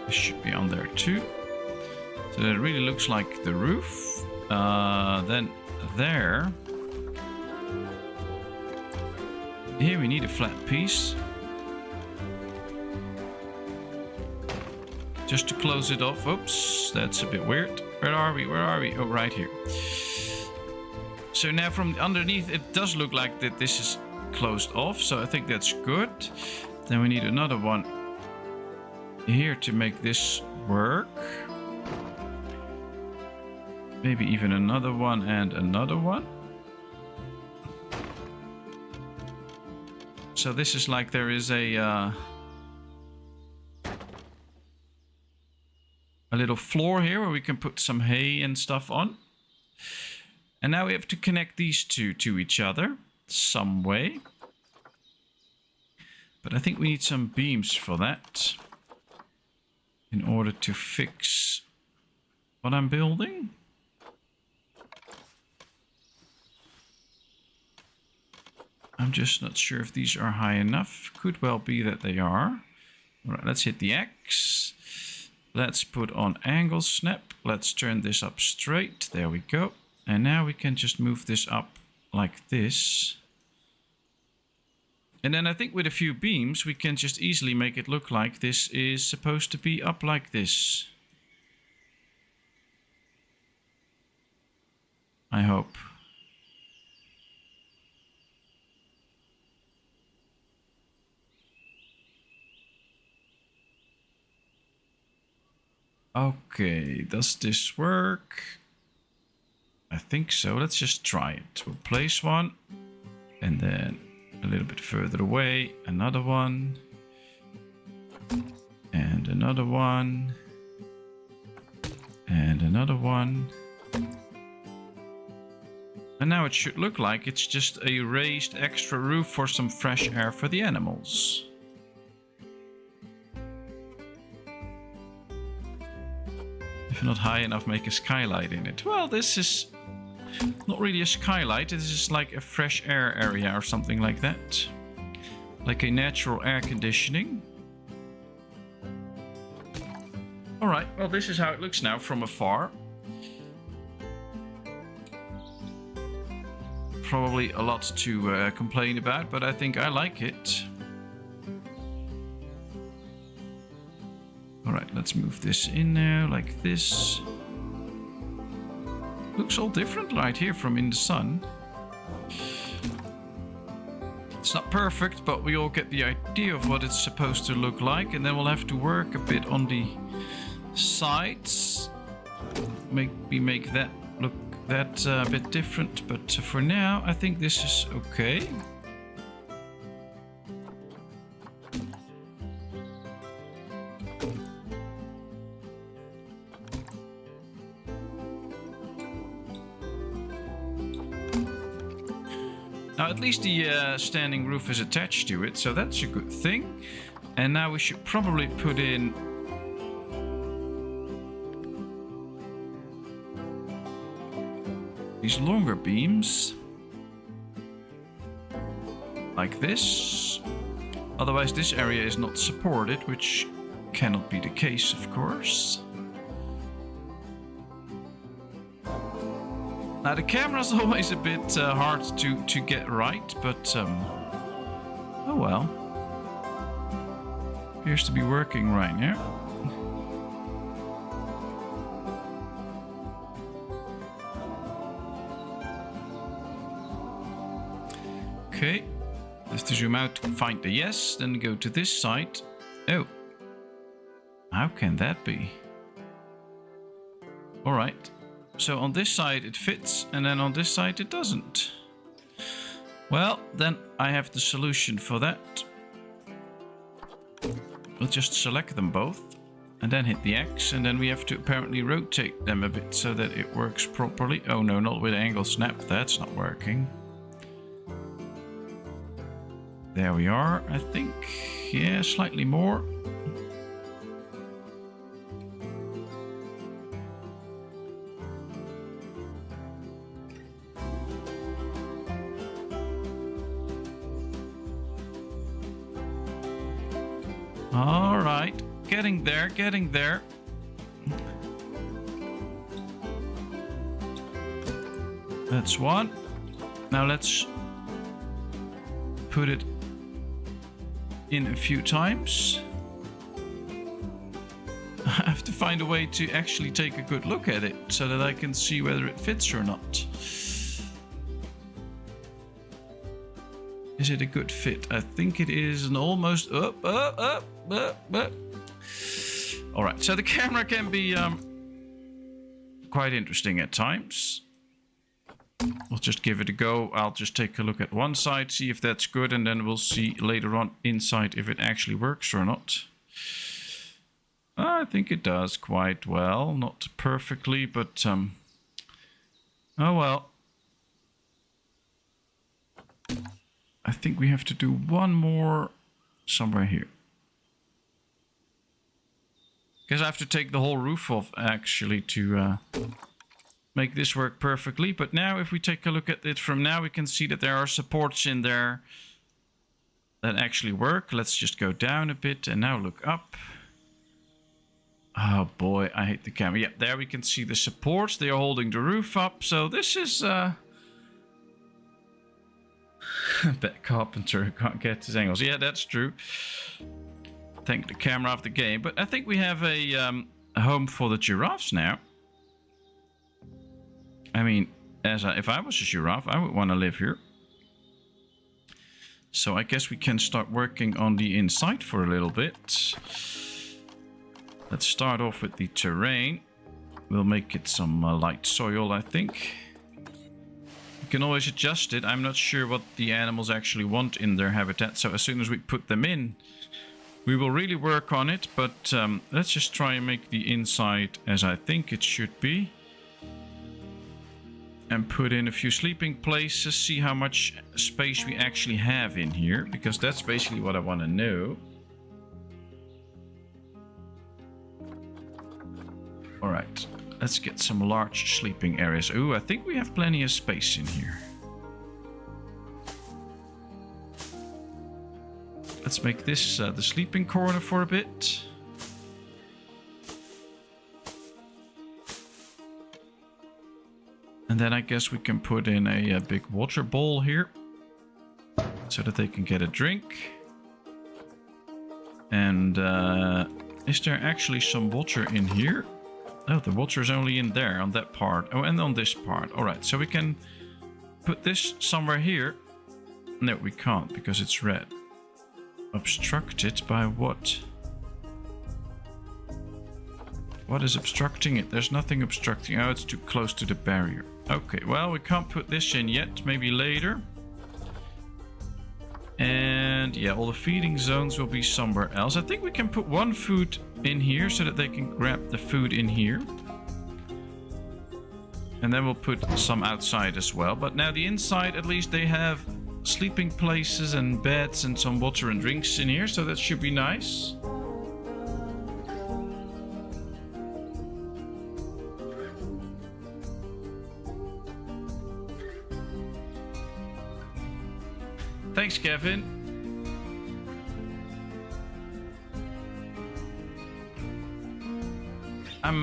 This should be on there too. So it really looks like the roof. Then there. Here we need a flat piece. Just to close it off. Oops, that's a bit weird. Where are we? Where are we? Oh, right here. So now from underneath it does look like that this is closed off. So I think that's good. Then we need another one here to make this work. Maybe even another one and another one. So this is like there is a little floor here where we can put some hay and stuff on. And now we have to connect these two to each other some way. But I think we need some beams for that in order to fix what I'm building. I'm just not sure if these are high enough. Could well be that they are. All right, let's hit the X. Let's put on angle snap. Let's turn this up straight. There we go. And now we can just move this up like this. And then I think with a few beams, we can just easily make it look like this is supposed to be up like this. I hope. Okay, does this work? I think so. Let's just try it. We'll place one. And then a little bit further away, another one. And another one. And another one. And now it should look like it's just a raised extra roof for some fresh air for the animals. If not high enough, make a skylight in it. Well, this is not really a skylight. This is like a fresh air area or something like that. Like a natural air conditioning. Alright, well this is how it looks now from afar. Probably a lot to complain about, but I think I like it. Alright, let's move this in there like this. Looks all different right here from in the sun. It's not perfect, but we all get the idea of what it's supposed to look like. And then we'll have to work a bit on the sides. Maybe make that look that a bit different. But for now, I think this is okay. Now at least the standing roof is attached to it, so that's a good thing. And now we should probably put in these longer beams like this. Otherwise this area is not supported, which cannot be the case, of course. Now the camera's always a bit hard to get right, but oh well. Appears to be working right now. Okay, let's zoom out to find the yes, then go to this side. Oh, how can that be? All right. So on this side it fits, and then on this side it doesn't. Well, then I have the solution for that. We'll just select them both, and then hit the X, and then we have to apparently rotate them a bit so that it works properly. Oh no, not with angle snap, that's not working. There we are, I think. Yeah, slightly more. All right, getting there, getting there. That's one. Now let's put it in a few times. I have to find a way to actually take a good look at it so that I can see whether it fits or not. Is it a good fit? I think it is an almost up. All right, so the camera can be quite interesting at times. We'll just give it a go. I'll just take a look at one side, see if that's good, and then we'll see later on inside if it actually works or not. I think it does quite well. Not perfectly, but oh well. I think we have to do one more somewhere here. Guess I have to take the whole roof off actually to make this work perfectly. But now if we take a look at it from now, we can see that there are supports in there that actually work. Let's just go down a bit and now look up. Oh boy, I hate the camera. Yeah, there we can see the supports. They are holding the roof up. So this is bet carpenter can't get his angles. Yeah, that's true. Thank the camera of the game. But I think we have a home for the giraffes now. I mean, if I was a giraffe, I would want to live here. So I guess we can start working on the inside for a little bit. Let's start off with the terrain. We'll make it some light soil, I think. You can always adjust it. I'm not sure what the animals actually want in their habitat. So as soon as we put them in, we will really work on it. But let's just try and make the inside as I think it should be. And put in a few sleeping places, see how much space we actually have in here, because that's basically what I want to know. All right, let's get some large sleeping areas. Ooh, I think we have plenty of space in here. Let's make this the sleeping corner for a bit. And then I guess we can put in a big water bowl here so that they can get a drink. And is there actually some water in here? Oh, the water is only in there on that part. Oh, and on this part. All right, so we can put this somewhere here. No, we can't because it's red. Obstructed by what? What is obstructing it? There's nothing obstructing. Oh, it's too close to the barrier. Okay, well, we can't put this in yet. Maybe later. And yeah, all the feeding zones will be somewhere else. I think we can put one food in here so that they can grab the food in here. And then we'll put some outside as well. But now the inside, at least they have sleeping places and beds and some water and drinks in here. So that should be nice. Thanks, Kevin. I'm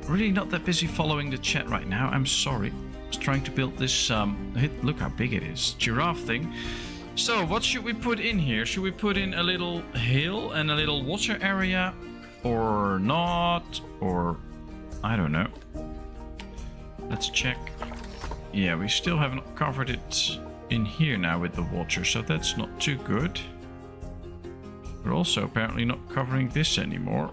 really not that busy following the chat right now. I'm sorry. I was trying to build this, look how big it is, giraffe thing. So what should we put in here? Should we put in a little hill and a little water area? Or not? Or, I don't know. Let's check. Yeah, we still haven't covered it in here now with the water, so that's not too good. We're also apparently not covering this anymore.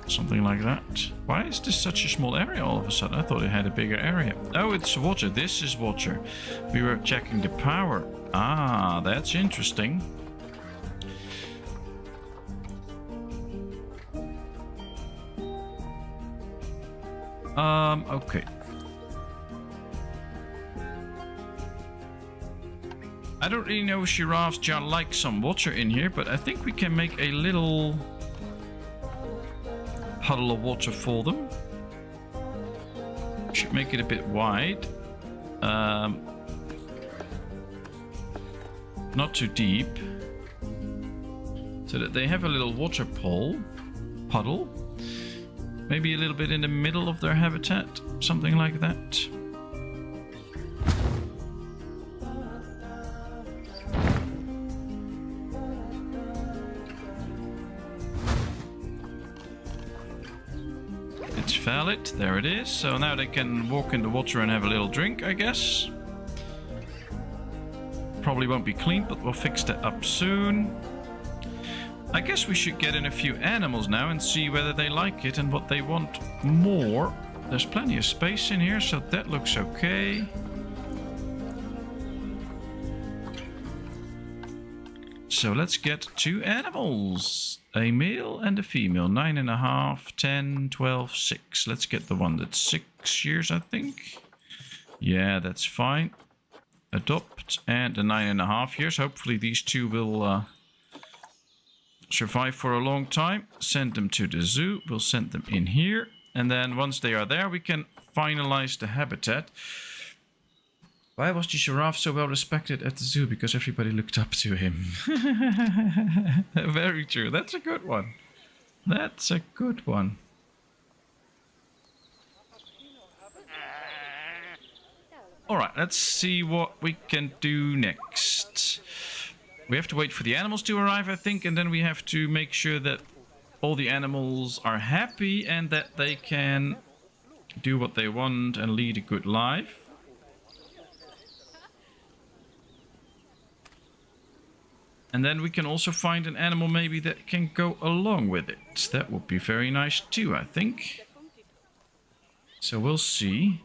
Something like that. Why is this such a small area all of a sudden? I thought it had a bigger area. Oh, it's water. This is water. We were checking the power. Ah, that's interesting. Okay. I don't really know if giraffes just like some water in here, but I think we can make a little puddle of water for them. Should make it a bit wide. Not too deep. So that they have a little water puddle. Maybe a little bit in the middle of their habitat. Something like that. It's valid. There it is. So now they can walk in the water and have a little drink, I guess. Probably won't be clean, but we'll fix that up soon. I guess we should get in a few animals now and see whether they like it and what they want more. There's plenty of space in here, so that looks okay. So let's get 2 animals. A male and a female. 9.5, 10, 12, 6. Let's get the one that's 6 years, I think. Yeah, that's fine. Adopt, and the 9.5 years. Hopefully these 2 will survive for a long time. Send them to the zoo. We'll send them in here. And then once they are there, we can finalize the habitat. Why was the giraffe so well respected at the zoo? Because everybody looked up to him. Very true. That's a good one. That's a good one. Alright, let's see what we can do next. We have to wait for the animals to arrive, I think, and then we have to make sure that all the animals are happy and that they can do what they want and lead a good life. And then we can also find an animal maybe that can go along with it. That would be very nice too, I think. So we'll see.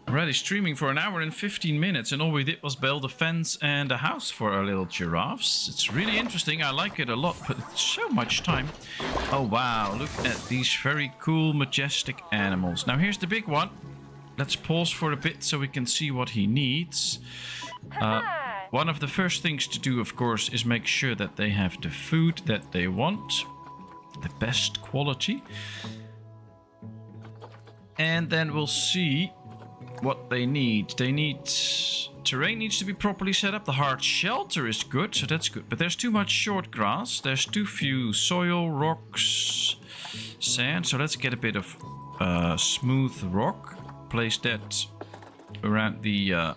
Already streaming for 1 hour and 15 minutes, and all we did was build a fence and a house for our little giraffes. It's really interesting. I like it a lot, but it's so much time. Oh wow, look at these very cool, majestic animals. Now here's the big one. Let's pause for a bit so we can see what he needs. One of the first things to do, of course, is make sure that they have the food that they want. The best quality. And then we'll see what they need. They need... terrain needs to be properly set up. The hard shelter is good, so that's good. But there's too much short grass. There's too few soil, rocks, sand. So let's get a bit of smooth rock. Place that around the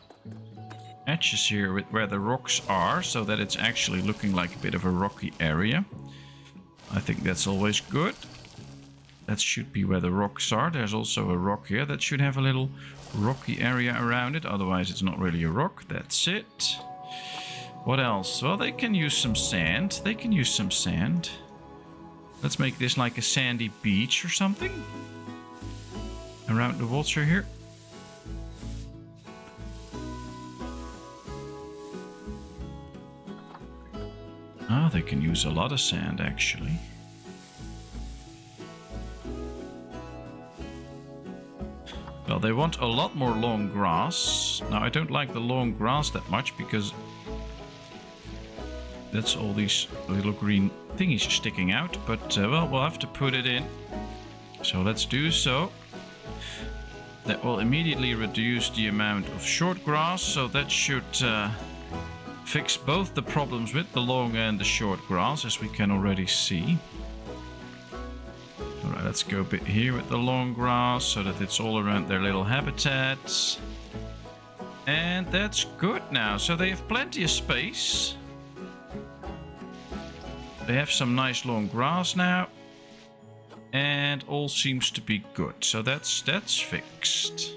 edges here where the rocks are, so that it's actually looking like a bit of a rocky area. I think that's always good. That should be where the rocks are. There's also a rock here that should have a little rocky area around it. Otherwise, it's not really a rock. That's it. What else? Well, they can use some sand. They can use some sand. Let's make this like a sandy beach or something. Around the water here. Ah, they can use a lot of sand, actually. Well, they want a lot more long grass. Now, I don't like the long grass that much because that's all these little green thingies sticking out. But, well, we'll have to put it in. So let's do so. That will immediately reduce the amount of short grass. So that should fix both the problems with the long and the short grass, as we can already see. Alright, let's go a bit here with the long grass so that it's all around their little habitats. And that's good now. So they have plenty of space. They have some nice long grass now. And all seems to be good. So that's fixed.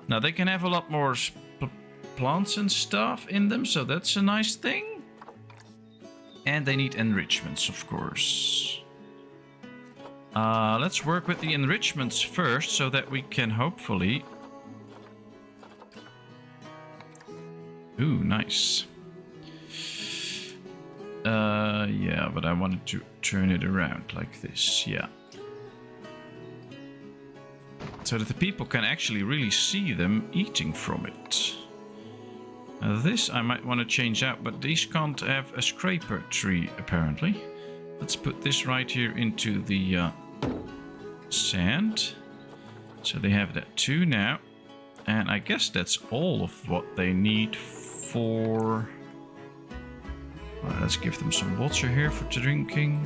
Now they can have a lot more plants and stuff in them. So that's a nice thing. And they need enrichments, of course. Let's work with the enrichments first so that we can hopefully... Ooh, nice. Yeah, but I wanted to turn it around like this, yeah. so that the people can actually really see them eating from it. This I might want to change out, but these can't have a scraper tree apparently. Let's put this right here into the sand. So they have that too now. And I guess that's all of what they need for... Well, let's give them some water here for drinking.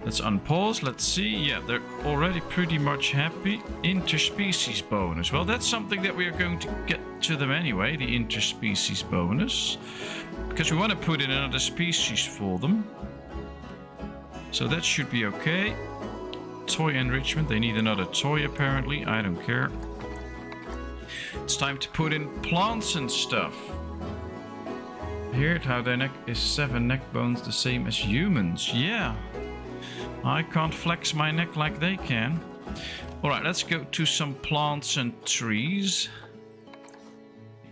Let's unpause. Let's see. Yeah, they're already pretty much happy. Interspecies bonus. Well, that's something that we are going to get to them anyway, the interspecies bonus. Because we want to put in another species for them. So that should be okay. Toy enrichment. They need another toy apparently. I don't care. It's time to put in plants and stuff. Here's how their neck is 7 neck bones, the same as humans. Yeah. I can't flex my neck like they can. Alright, let's go to some plants and trees.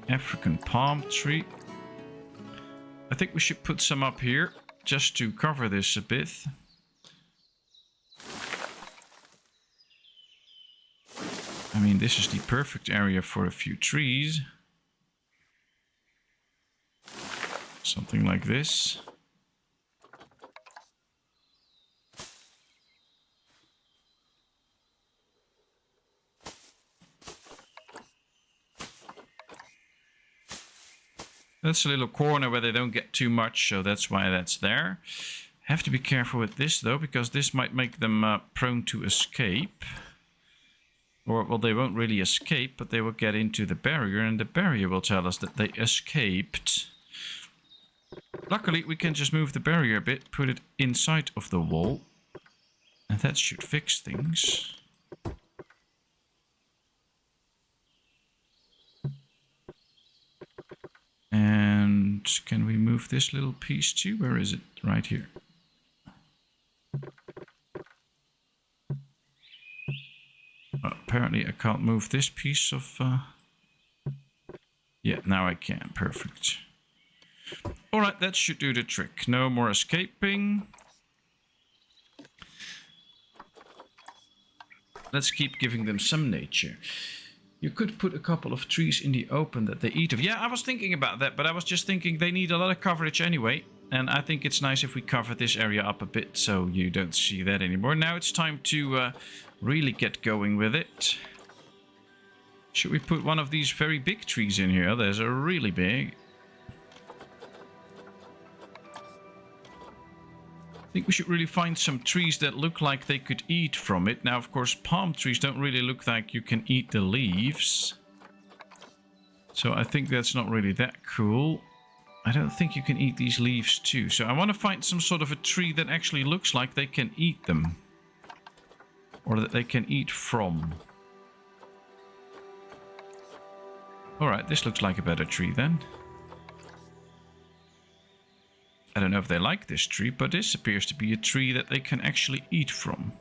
African palm tree. I think we should put some up here, just to cover this a bit. I mean, this is the perfect area for a few trees. Something like this. That's a little corner where they don't get too much, so that's why that's there. Have to be careful with this though, because this might make them prone to escape. Or, well, they won't really escape, but they will get into the barrier, and the barrier will tell us that they escaped. Luckily, we can just move the barrier a bit, put it inside of the wall, and that should fix things. And can we move this little piece too? Where is it? Right here. Apparently I can't move this piece of... Yeah, now I can. Perfect. Alright, that should do the trick. No more escaping. Let's keep giving them some nature. You could put a couple of trees in the open that they eat of. Yeah, I was thinking about that, but I was just thinking they need a lot of coverage anyway. And I think it's nice if we cover this area up a bit so you don't see that anymore. Now it's time to really get going with it. Should we put one of these very big trees in here? There's a really big. I think we should really find some trees that look like they could eat from it. Now, of course, palm trees don't really look like you can eat the leaves. So I think that's not really that cool. I don't think you can eat these leaves too. So I want to find some sort of a tree that actually looks like they can eat them. Or that they can eat from. Alright, this looks like a better tree then. I don't know if they like this tree, but this appears to be a tree that they can actually eat from.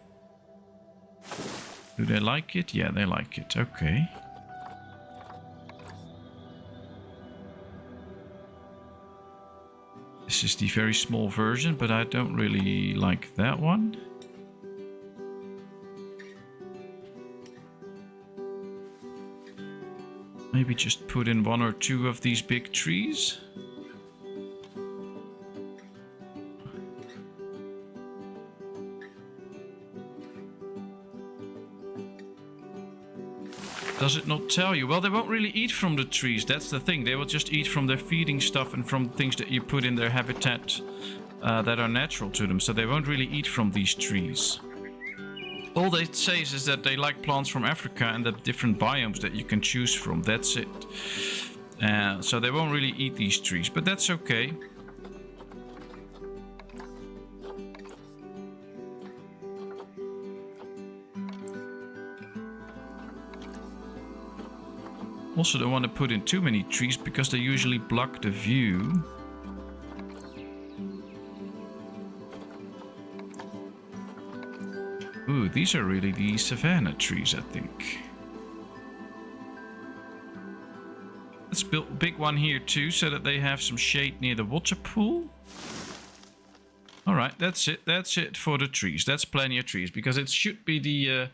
Do they like it? Yeah, they like it. Okay. This is the very small version, but I don't really like that one. Maybe just put in 1 or 2 of these big trees. Does it not tell you? Well, they won't really eat from the trees. That's the thing. They will just eat from their feeding stuff and from things that you put in their habitat that are natural to them. So they won't really eat from these trees. All they say is that they like plants from Africa and the different biomes that you can choose from. That's it. So they won't really eat these trees, but that's okay. Also don't want to put in too many trees because they usually block the view. Ooh, these are really the savanna trees, I think. Let's build a big one here too, so that they have some shade near the water pool. Alright, that's it. That's it for the trees. That's plenty of trees, because it should be the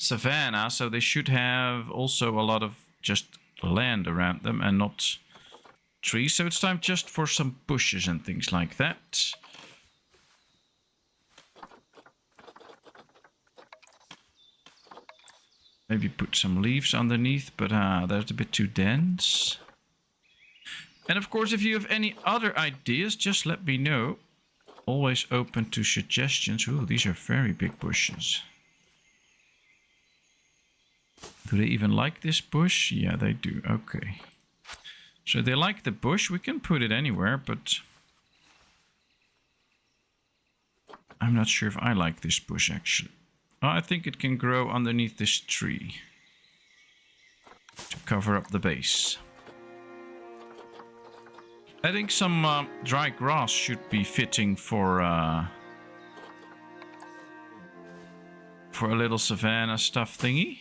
savanna, so they should have also a lot of just land around them and not trees. So it's time just for some bushes and things like that. Maybe put some leaves underneath, but that's a bit too dense. And of course, if you have any other ideas, just let me know. Always open to suggestions. Ooh, these are very big bushes. Do they even like this bush? Yeah, they do. Okay. So they like the bush. We can put it anywhere, but I'm not sure if I like this bush, actually. Oh, I think it can grow underneath this tree to cover up the base. I think some dry grass should be fitting for a little savanna stuff thingy.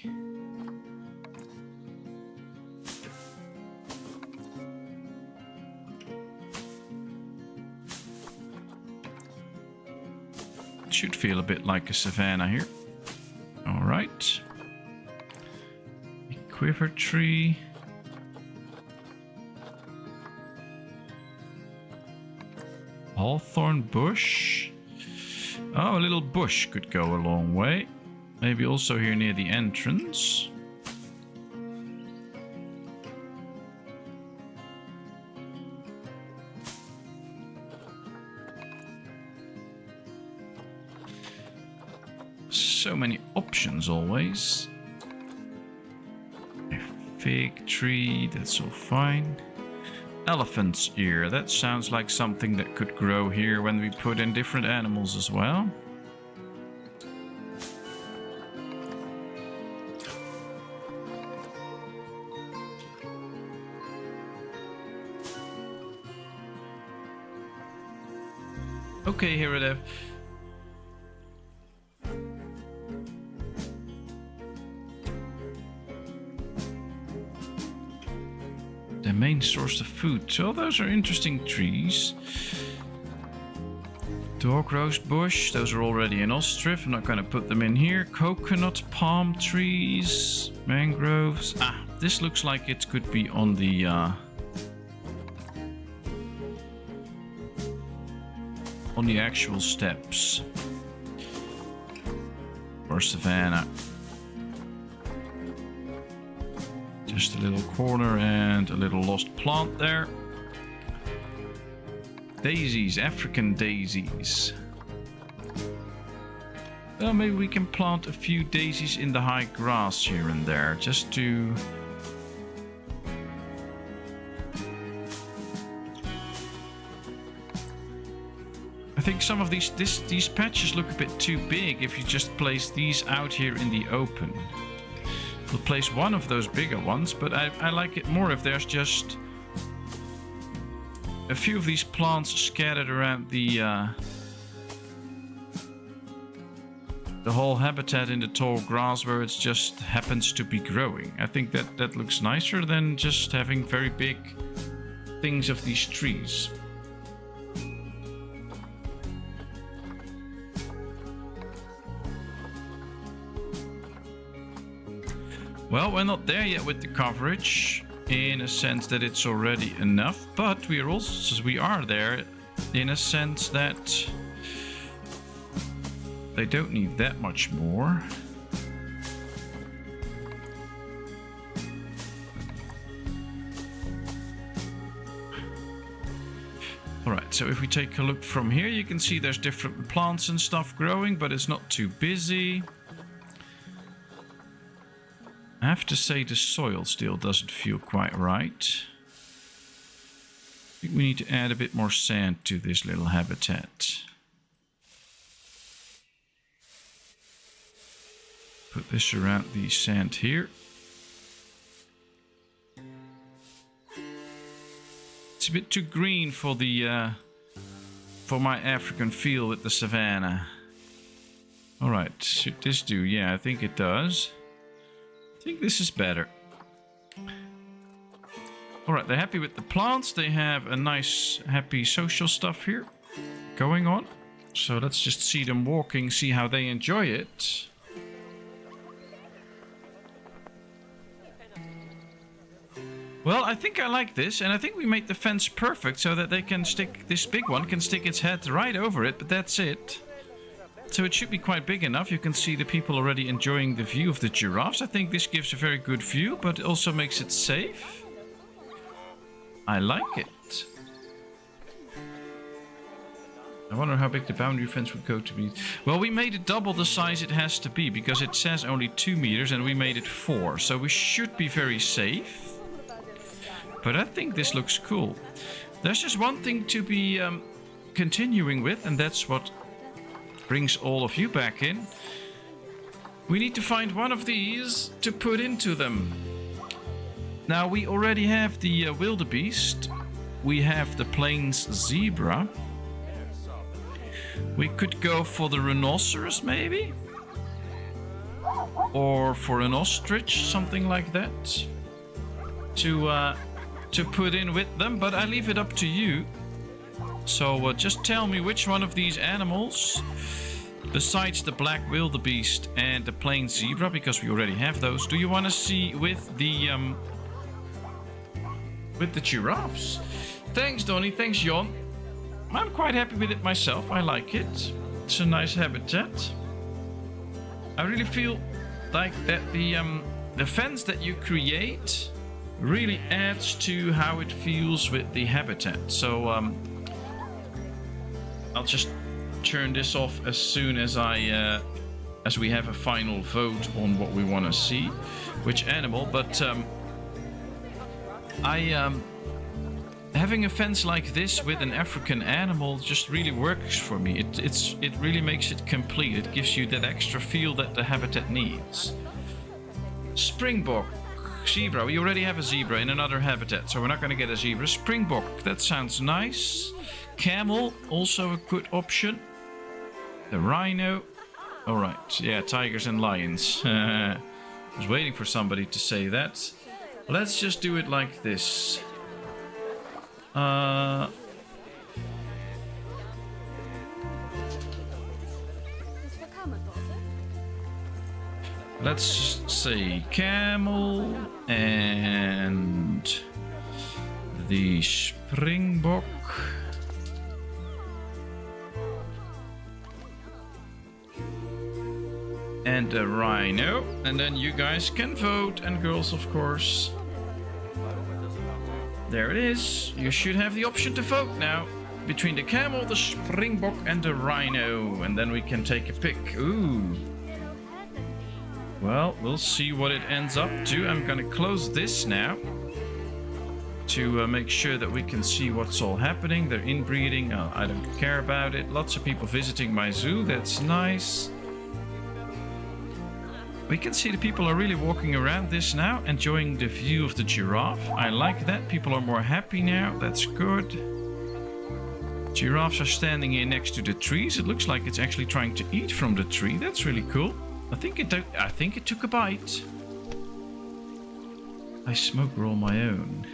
It should feel a bit like a savanna here. All right. A quiver tree. Hawthorn bush. Oh, a little bush could go a long way. Maybe also here near the entrance. So many options always. A fig tree, that's all fine. Elephant's ear, that sounds like something that could grow here when we put in different animals as well. Okay, here it is. The main source of food. So those are interesting trees. Dog rose bush. Those are already in Ostriv. I'm not going to put them in here. Coconut palm trees. Mangroves. Ah, this looks like it could be on the... on the actual steps. Or savanna. Just a little corner and a little lost plant there. Daisies, African daisies. Well, maybe we can plant a few daisies in the high grass here and there, just to... I think some of these patches look a bit too big if you just place these out here in the open. We'll place one of those bigger ones, but I like it more if there's just a few of these plants scattered around the whole habitat in the tall grass where it just happens to be growing. I think that looks nicer than just having very big things of these trees. Well, we're not there yet with the coverage, in a sense that it's already enough, but we are there in a sense that they don't need that much more. Alright, so if we take a look from here, you can see there's different plants and stuff growing, but it's not too busy. I have to say the soil still doesn't feel quite right. I think we need to add a bit more sand to this little habitat. Put this around the sand here. It's a bit too green for the for my African feel with the savanna. Alright, should this do? Yeah, I think it does. I think this is better. Alright, they're happy with the plants. They have a nice, happy social stuff here going on. So let's just see them walking, see how they enjoy it. Well, I think I like this, and I think we made the fence perfect so that they can stick, this big one can stick its head right over it, but that's it. So it should be quite big enough. You can see the people already enjoying the view of the giraffes. I think this gives a very good view, but it also makes it safe. I like it. I wonder how big the boundary fence would go to be. Well, we made it double the size it has to be, because it says only 2 meters and we made it 4. So we should be very safe. But I think this looks cool. There's just one thing to be continuing with, and that's what brings all of you back in. We need to find one of these to put into them. Now, we already have the wildebeest. We have the plains zebra. We could go for the rhinoceros, maybe? Or for an ostrich, something like that. To put in with them, but I leave it up to you. So just tell me which one of these animals, besides the black wildebeest and the plain zebra, because we already have those, do you want to see with the giraffes? Thanks, Donnie. Thanks, Jon. I'm quite happy with it myself. I like it. It's a nice habitat. I really feel like that the fence that you create really adds to how it feels with the habitat. So I'll just turn this off as soon as as we have a final vote on what we want to see, which animal. But having a fence like this with an African animal just really works for me. It really makes it complete. It gives you that extra feel that the habitat needs. Springbok. Zebra. We already have a zebra in another habitat, so we're not going to get a zebra. Springbok. That sounds nice. Camel. Also a good option. The rhino. Alright. Yeah, tigers and lions. I was waiting for somebody to say that. Let's just do it like this. Let's say camel and the springbok. And the rhino. And then you guys can vote, and girls, of course. There it is. You should have the option to vote now. Between the camel, the springbok and the rhino. And then we can take a pick. Ooh. Well, we'll see what it ends up to. I'm going to close this now to make sure that we can see what's all happening. They're inbreeding. I don't care about it. Lots of people visiting my zoo. That's nice. We can see the people are really walking around this now, enjoying the view of the giraffe. I like that. People are more happy now. That's good. Giraffes are standing here next to the trees. It looks like it's actually trying to eat from the tree. That's really cool. I think it took a bite. I smoke roll my own.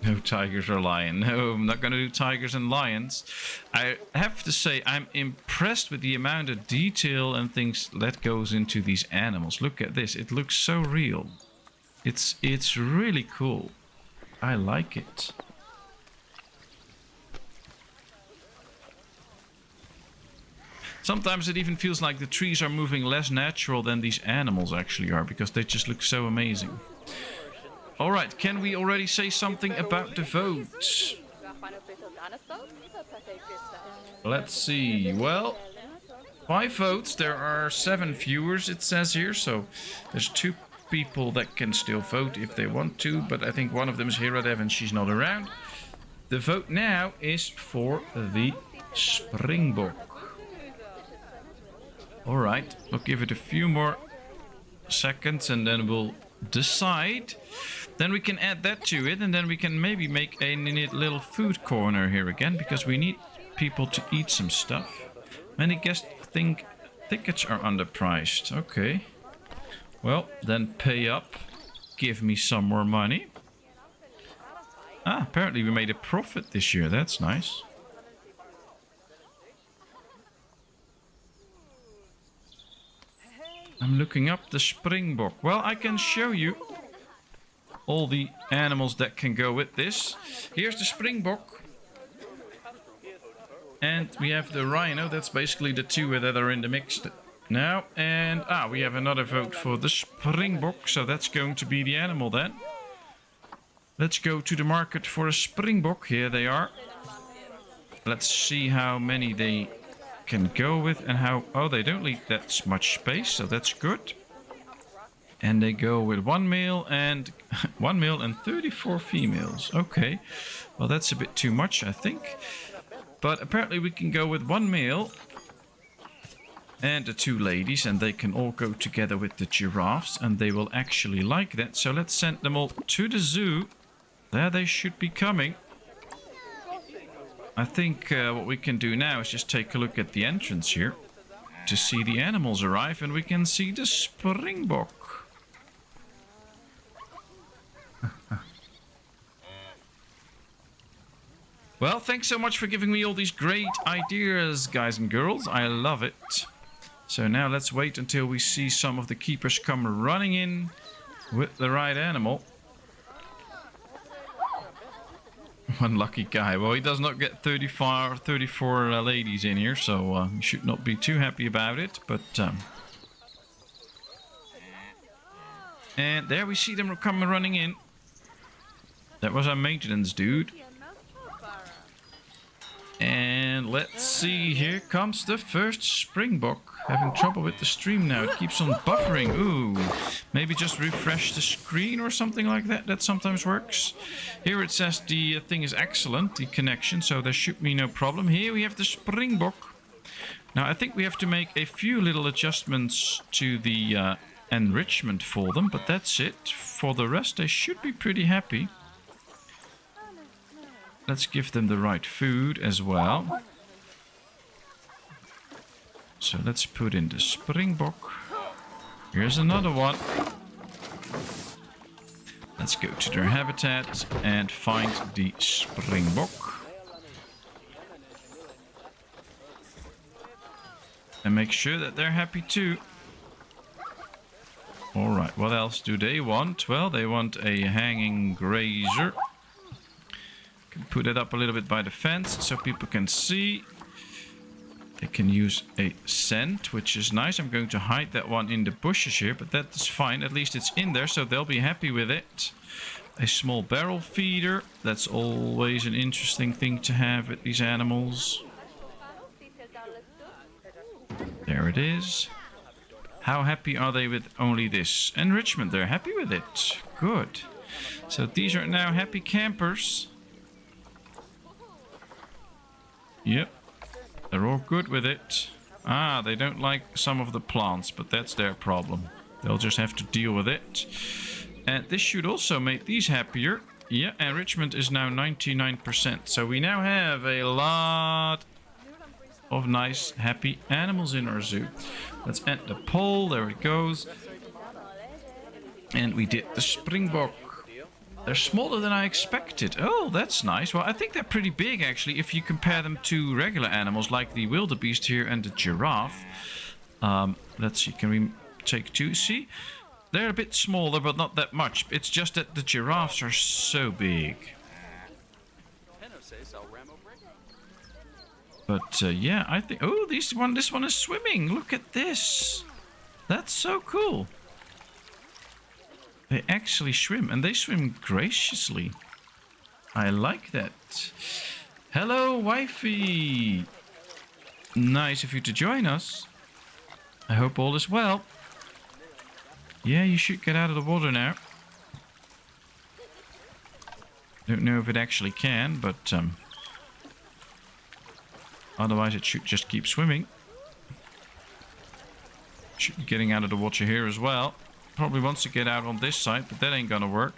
No tigers or lion. No, I'm not going to do tigers and lions. I have to say, I'm impressed with the amount of detail and things that goes into these animals. Look at this. It looks so real. It's really cool. I like it. Sometimes it even feels like the trees are moving less natural than these animals actually are, because they just look so amazing. Alright, can we already say something about the vote? Let's see. Well, 5 votes. There are 7 viewers, it says here. So there's 2 people that can still vote if they want to. But I think one of them is Hiradev and she's not around. The vote now is for the springbok. Alright, we'll give it a few more seconds and then we'll decide. Then we can add that to it, and then we can maybe make a little food corner here again, because we need people to eat some stuff. Many guests think tickets are underpriced. Okay. Well, then pay up. Give me some more money. Ah, apparently we made a profit this year. That's nice. I'm looking up the springbok. Well, I can show you all the animals that can go with this. Here's the springbok. And we have the rhino. That's basically the two that are in the mix now. And we have another vote for the springbok. So that's going to be the animal then. Let's go to the market for a springbok. Here they are. Let's see how many they can go with and how... Oh, they don't leave that much space, so that's good. And they go with 1 male and 1 male and 34 females. Okay, well that's a bit too much, I think. But apparently we can go with 1 male and the 2 ladies, and they can all go together with the giraffes, and they will actually like that. So let's send them all to the zoo. There they should be coming. I think what we can do now is just take a look at the entrance here to see the animals arrive, and we can see the springbok. Well, thanks so much for giving me all these great ideas, guys and girls. I love it. So now let's wait until we see some of the keepers come running in with the right animal. One lucky guy. Well, he does not get 34 ladies in here, so he should not be too happy about it. But and there we see them come running in. That was our maintenance dude. And let's see, here comes the first springbok. Having trouble with the stream now. It keeps on buffering. Ooh, maybe just refresh the screen or something like that. That sometimes works. Here it says the thing is excellent, the connection, so there should be no problem. Here we have the springbok. Now I think we have to make a few little adjustments to the enrichment for them, but that's it. For the rest, they should be pretty happy. Let's give them the right food as well. So let's put in the springbok. Here's another one. Let's go to their habitat and find the springbok. And make sure that they're happy too. Alright, what else do they want? Well, they want a hanging grazer. Can put it up a little bit by the fence so people can see. They can use a scent, which is nice. I'm going to hide that one in the bushes here, but that is fine. At least it's in there, so they'll be happy with it. A small barrel feeder. That's always an interesting thing to have with these animals. There it is. How happy are they with only this enrichment? They're happy with it. Good. So these are now happy campers. Yep. They're all good with it. They don't like some of the plants, but that's their problem. They'll just have to deal with it. And this should also make these happier. Yeah, enrichment is now 99%. So we now have a lot of nice, happy animals in our zoo. Let's end the poll. There it goes. And we did the springbok. They're smaller than I expected. Oh, that's nice. Well, I think they're pretty big, actually, if you compare them to regular animals like the wildebeest here and the giraffe. Let's see. Can we take 2? See? They're a bit smaller, but not that much. It's just that the giraffes are so big. But, yeah, I think... Oh, this one is swimming. Look at this. That's so cool. They actually swim, and they swim graciously. I like that. Hello, wifey. Nice of you to join us. I hope all is well. Yeah, you should get out of the water now. Don't know if it actually can, but otherwise it should just keep swimming. Should be getting out of the water here as well. Probably wants to get out on this side, but that ain't gonna work.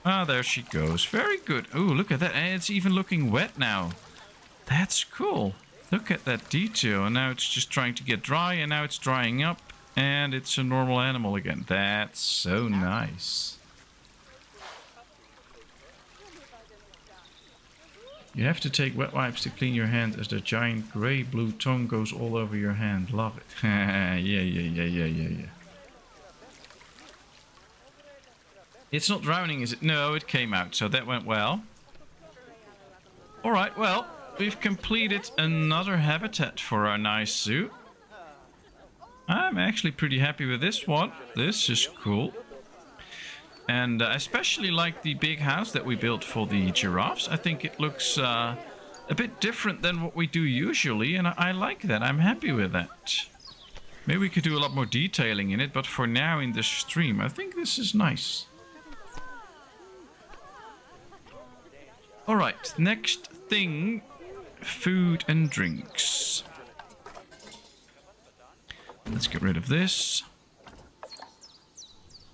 There she goes. Very good. Oh, look at that. And it's even looking wet now. That's cool. Look at that detail. And now it's just trying to get dry, and now it's drying up, and it's a normal animal again. That's so nice. You have to take wet wipes to clean your hand as the giant grey-blue tongue goes all over your hand. Love it. Yeah. It's not drowning, is it? No, it came out, so that went well. Alright, well, we've completed another habitat for our nice zoo. I'm actually pretty happy with this one. This is cool. And I especially like the big house that we built for the giraffes. I think it looks a bit different than what we do usually, and I like that. I'm happy with that. Maybe we could do a lot more detailing in it, but for now in the stream, I think this is nice. Alright, next thing, food and drinks. Let's get rid of this.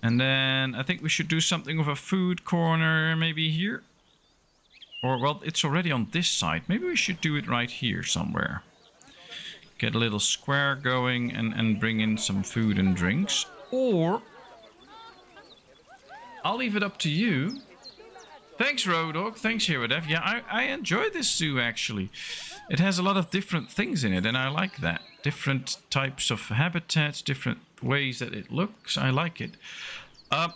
And then I think we should do something with a food corner maybe here. Or, well, it's already on this side. Maybe we should do it right here somewhere. Get a little square going and bring in some food and drinks. Or I'll leave it up to you. Thanks, Rodog. Thanks, HeroDev. Yeah, I enjoy this zoo, actually. It has a lot of different things in it, and I like that. Different types of habitats, different ways that it looks. I like it.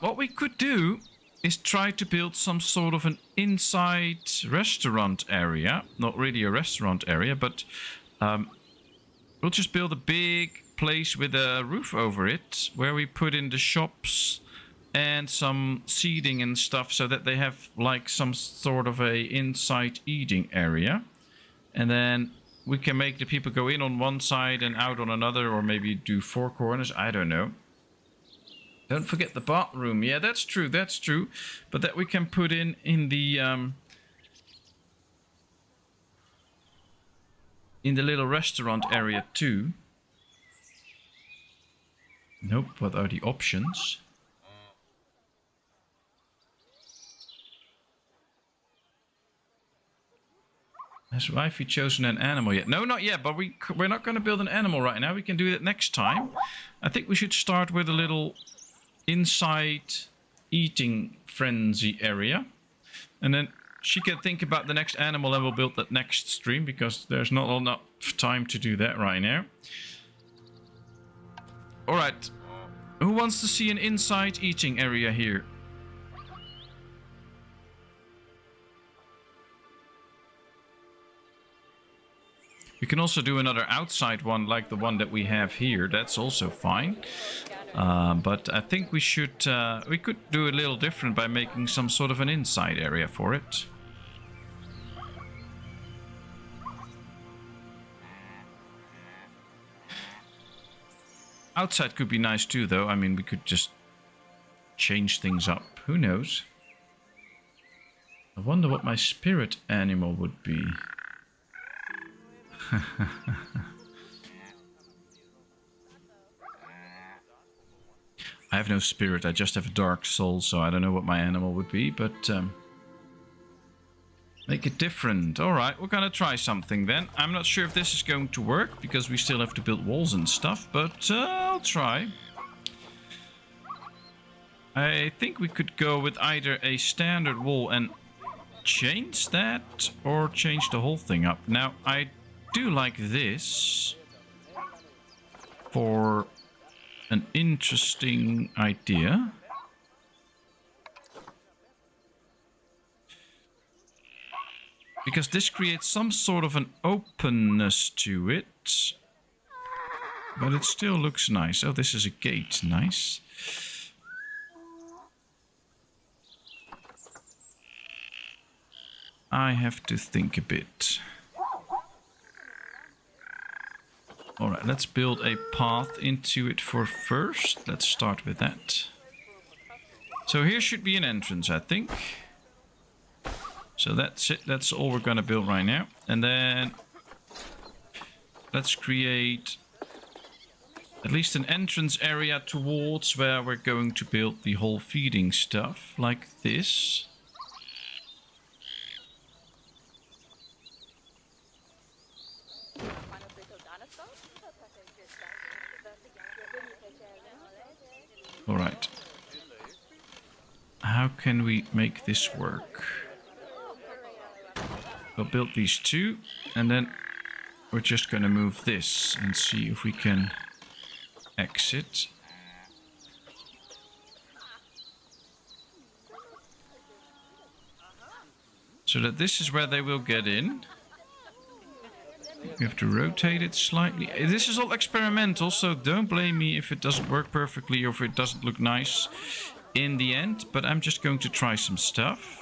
What we could do is try to build some sort of an inside restaurant area. Not really a restaurant area, but we'll just build a big place with a roof over it where we put in the shops and some seating and stuff so that they have like some sort of a inside eating area. And then we can make the people go in on one side and out on another, or maybe do 4 corners. I don't know. Don't forget the bathroom. Yeah, that's true. That's true. But that we can put in the little restaurant area too. Nope. What are the options? Has wifey chosen an animal yet? No, not yet, but we're not going to build an animal right now. We can do that next time. I think we should start with a little inside eating frenzy area. And then she can think about the next animal and we'll build that next stream, because there's not enough time to do that right now. Alright. Who wants to see an inside eating area here? We can also do another outside one like the one that we have here. That's also fine. But I think we should... we could do a little different by making some sort of an inside area for it. Outside could be nice too, though. I mean, we could just change things up. Who knows? I wonder what my spirit animal would be. I have no spirit, I just have a dark soul, so I don't know what my animal would be, but make it different. Alright, we're gonna try something then. I'm not sure if this is going to work, because we still have to build walls and stuff, but I'll try. I think we could go with either a standard wall and change that, or change the whole thing up. Now, I do like this for an interesting idea. Because this creates some sort of an openness to it. But it still looks nice. Oh, this is a gate. Nice. I have to think a bit. Alright, let's build a path into it for first. Let's start with that. So here should be an entrance, I think. So that's it. That's all we're going to build right now. And then let's create at least an entrance area towards where we're going to build the whole feeding stuff, like this. Alright. How can we make this work? we'll build these two, and then we're just going to move this and see if we can exit. So that this is where they will get in. We have to rotate it slightly. This is all experimental, so don't blame me if it doesn't work perfectly or if it doesn't look nice in the end. But I'm just going to try some stuff.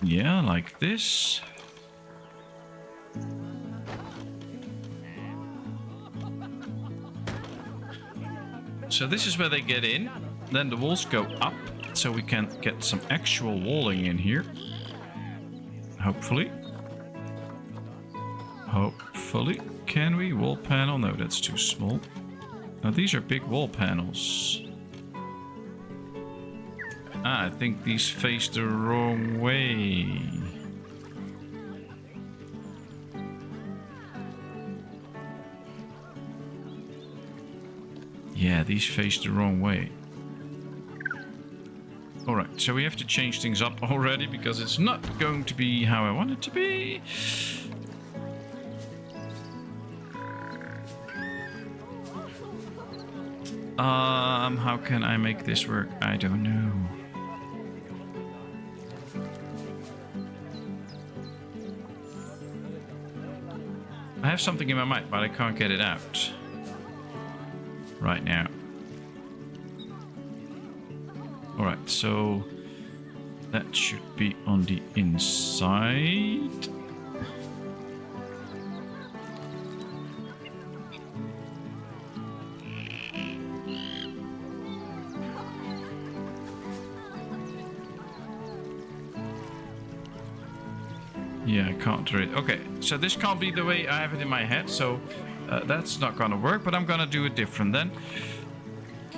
Yeah, like this. So this is where they get in. Then the walls go up, so we can get some actual walling in here. Hopefully. Hopefully. Can we? Wall panel? No, that's too small. Now these are big wall panels. Ah, I think these face the wrong way. Yeah, these face the wrong way. Alright, so we have to change things up already because it's not going to be how I want it to be. How can I make this work? I don't know. I have something in my mind, but I can't get it out right now. Alright, so that should be on the inside. Yeah, I can't do it. Okay, so this can't be the way I have it in my head, so that's not gonna work, but I'm gonna do it different then.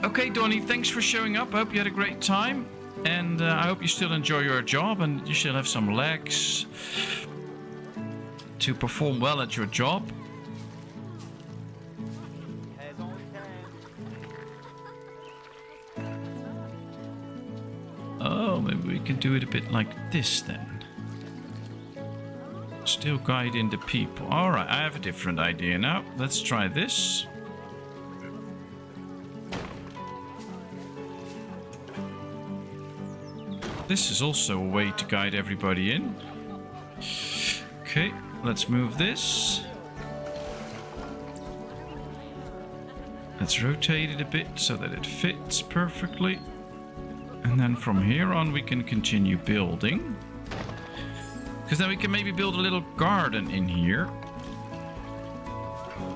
Okay, Donnie, thanks for showing up. I hope you had a great time, and I hope you still enjoy your job and you still have some legs to perform well at your job. Oh, maybe we can do it a bit like this then. Still guiding the people. Alright, I have a different idea now. Let's try this. This is also a way to guide everybody in. Okay, let's move this. Let's rotate it a bit so that it fits perfectly. And then from here on we can continue building. Because then we can maybe build a little garden in here.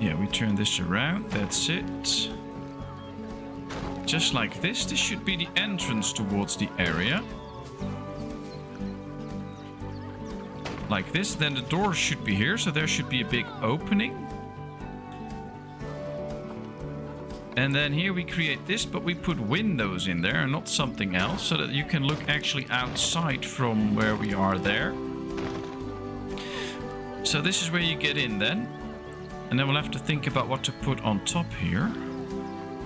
Yeah, we turn this around. That's it. Just like this. This should be the entrance towards the area. Like this. Then the door should be here. So there should be a big opening. And then here we create this, but we put windows in there and not something else. So that you can look actually outside from where we are there. So this is where you get in then. And then we'll have to think about what to put on top here.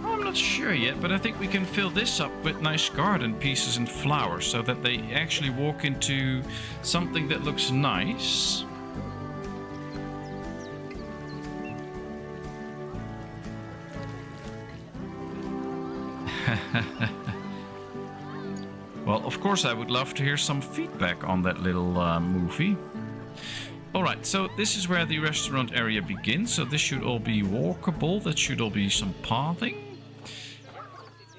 I'm not sure yet, but I think we can fill this up with nice garden pieces and flowers so that they actually walk into something that looks nice. Well, of course I would love to hear some feedback on that little movie. Alright, so this is where the restaurant area begins. So this should all be walkable. That should all be some pathing.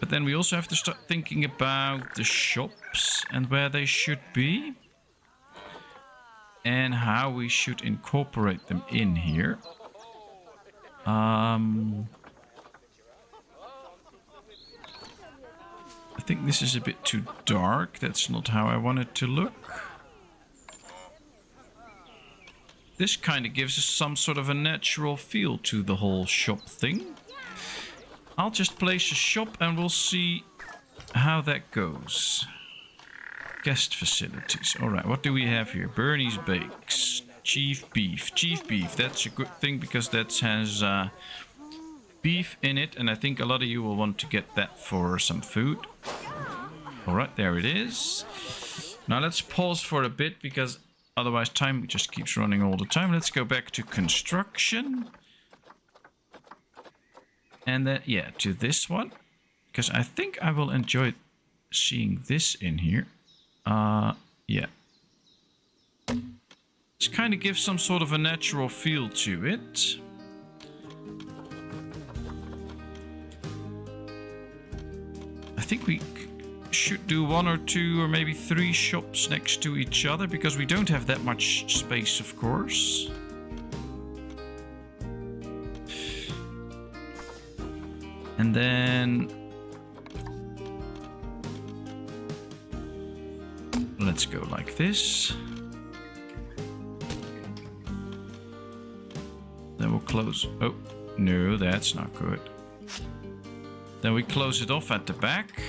But then we also have to start thinking about the shops and where they should be. And how we should incorporate them in here. I think this is a bit too dark. That's not how I want it to look. This kind of gives us some sort of a natural feel to the whole shop thing. I'll just place a shop and we'll see how that goes. Guest facilities. Alright, what do we have here? Bernie's Bakes. Chief beef. Chief beef. That's a good thing because that has beef in it, and I think a lot of you will want to get that for some food. All right, there it is. Now let's pause for a bit because otherwise time just keeps running all the time. Let's go back to construction. And then, yeah, to this one. Because I think I will enjoy seeing this in here. Yeah. Let's kind of give some sort of a natural feel to it. I think we should do 1 or 2 or maybe 3 shops next to each other because we don't have that much space, of course. And then let's go like this. Then we'll close. Oh, no, that's not good. Then we close it off at the back.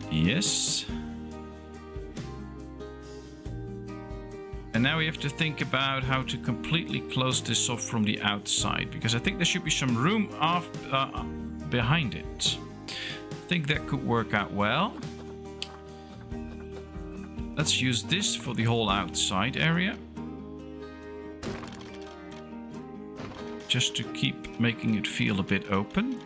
Yes. And now we have to think about how to completely close this off from the outside, because I think there should be some room off behind it. I think that could work out well. Let's use this for the whole outside area. Just to keep making it feel a bit open.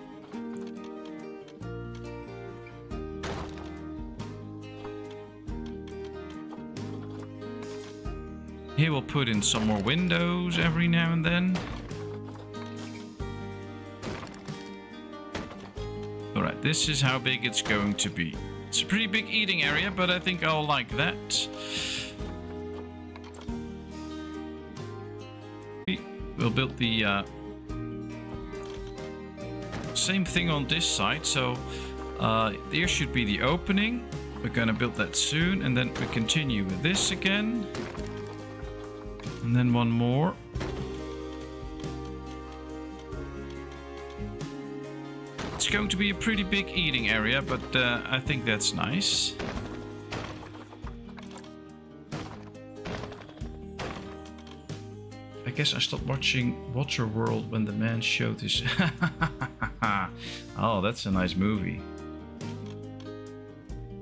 Here we'll put in some more windows every now and then. Alright, this is how big it's going to be. It's a pretty big eating area, but I think I'll like that. We'll build the same thing on this side. So there should be the opening. We're gonna build that soon, and then we continue with this again. And then one more. It's going to be a pretty big eating area, but I think that's nice. I guess I stopped watching Waterworld when the man showed his... Oh, that's a nice movie.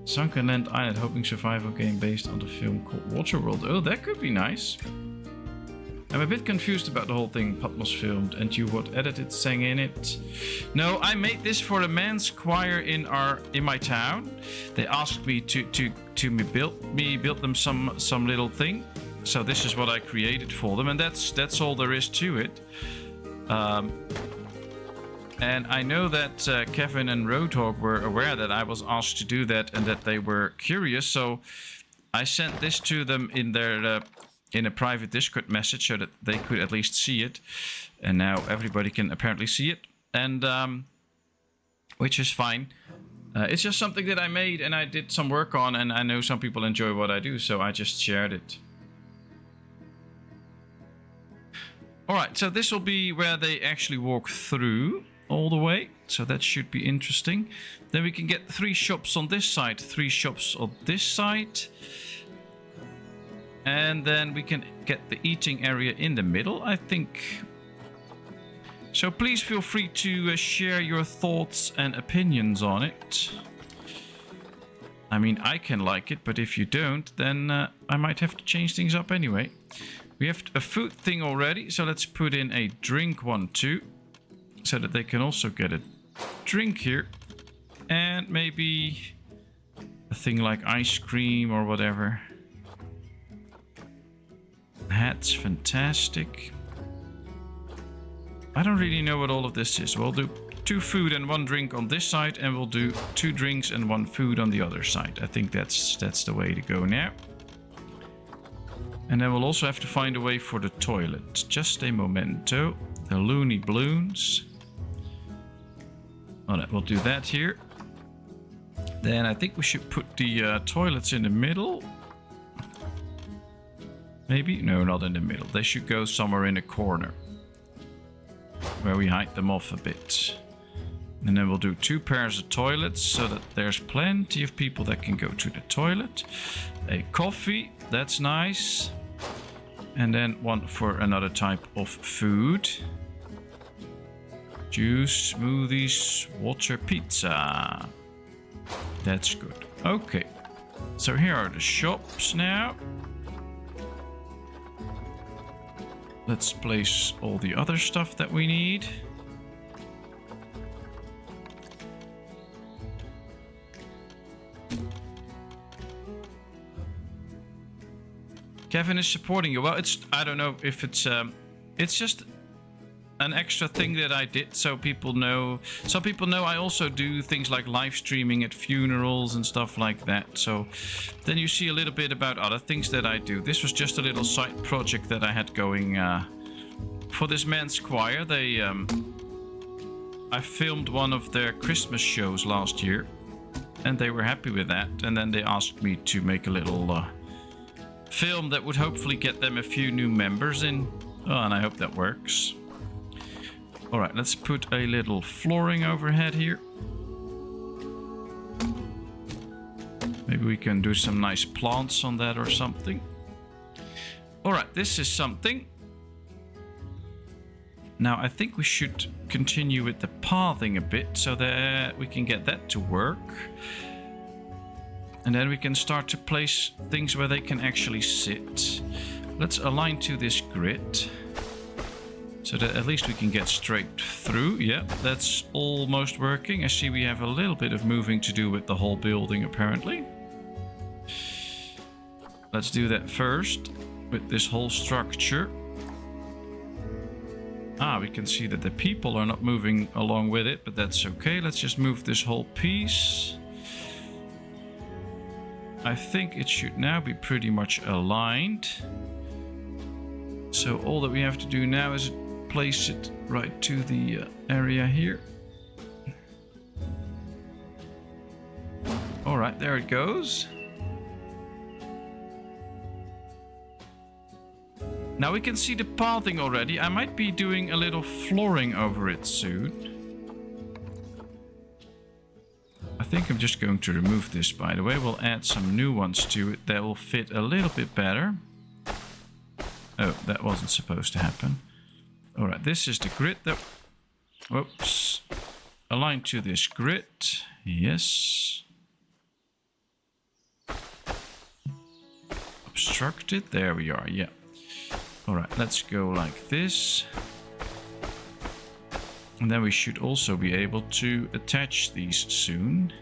Sunken Land Island, hoping survival game based on the film called Waterworld. Oh, that could be nice. I'm a bit confused about the whole thing Patmos filmed, and you what edited sang in it. No, I made this for a men's choir in my town. They asked me to build them some little thing. So this is what I created for them, and that's all there is to it. And I know that Kevin and Roadhog were aware that I was asked to do that and that they were curious. So I sent this to them in their in a private Discord message so that they could at least see it. And now everybody can apparently see it, and which is fine. It's just something that I made and I did some work on, and I know some people enjoy what I do, so I just shared it. Alright, so this will be where they actually walk through all the way. So that should be interesting. Then we can get 3 shops on this side, 3 shops on this side. And then we can get the eating area in the middle, I think. So please feel free to share your thoughts and opinions on it. I mean, I can like it, but if you don't, then I might have to change things up anyway. We have a food thing already, so let's put in a drink one too, so that they can also get a drink here. And maybe a thing like ice cream or whatever. That's fantastic. I don't really know what all of this is. We'll do 2 food and 1 drink on this side, and we'll do 2 drinks and 1 food on the other side. I think that's the way to go now. And then we'll also have to find a way for the toilet. Just a momento. The loony balloons. Alright, we'll do that here. Then I think we should put the toilets in the middle. Maybe? No, not in the middle. They should go somewhere in a corner, where we hide them off a bit. And then we'll do 2 pairs of toilets, so that there's plenty of people that can go to the toilet. A coffee, that's nice. And then one for another type of food. Juice, smoothies, water, pizza. That's good. Okay. So here are the shops now. Let's place all the other stuff that we need. Kevin is supporting you. Well, I don't know if it's just an extra thing that I did so people know. Some people know I also do things like live streaming at funerals and stuff like that. So then you see a little bit about other things that I do. This was just a little side project that I had going for this men's choir. I filmed one of their Christmas shows last year and they were happy with that. And then they asked me to make a little film that would hopefully get them a few new members in. Oh, and I hope that works. Alright, let's put a little flooring overhead here. Maybe we can do some nice plants on that or something. Alright, this is something. Now I think we should continue with the pathing a bit so that we can get that to work. And then we can start to place things where they can actually sit. Let's align to this grid. So that at least we can get straight through. Yeah, that's almost working. I see we have a little bit of moving to do with the whole building apparently. Let's do that first with this whole structure. Ah, we can see that the people are not moving along with it, but that's okay. Let's just move this whole piece. I think it should now be pretty much aligned. So all that we have to do now is place it right to the area here. All right, there it goes. Now we can see the pathing already. I might be doing a little flooring over it soon. I think I'm just going to remove this, by the way. We'll add some new ones to it that will fit a little bit better. Oh, that wasn't supposed to happen. Alright, this is the grid that... Whoops. Align to this grid. Yes. Obstructed. There we are, yeah. Alright, let's go like this. And then we should also be able to attach these soon.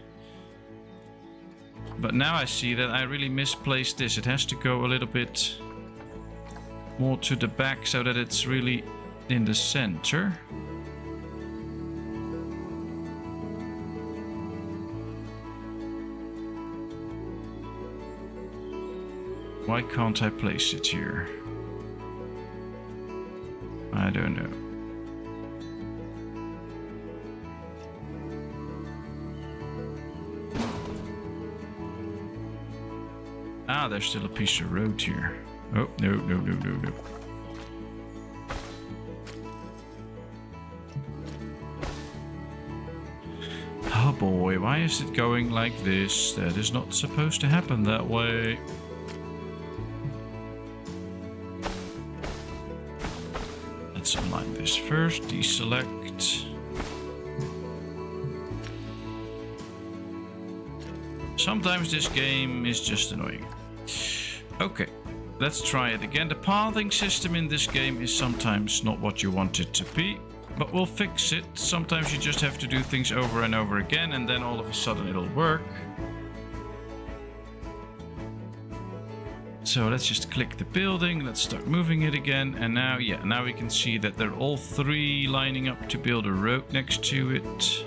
But now I see that I really misplaced this. It has to go a little bit more to the back so that it's really in the center. Why can't I place it here? I don't know. Ah, there's still a piece of road here. Oh, no. Oh boy, why is it going like this? That is not supposed to happen that way. Let's align this first, deselect. Sometimes this game is just annoying. Okay, let's try it again. The pathing system in this game is sometimes not what you want it to be, but we'll fix it. Sometimes you just have to do things over and over again, and then all of a sudden it'll work. So let's just click the building, let's start moving it again, and now, yeah, now we can see that they're all three lining up to build a road next to it.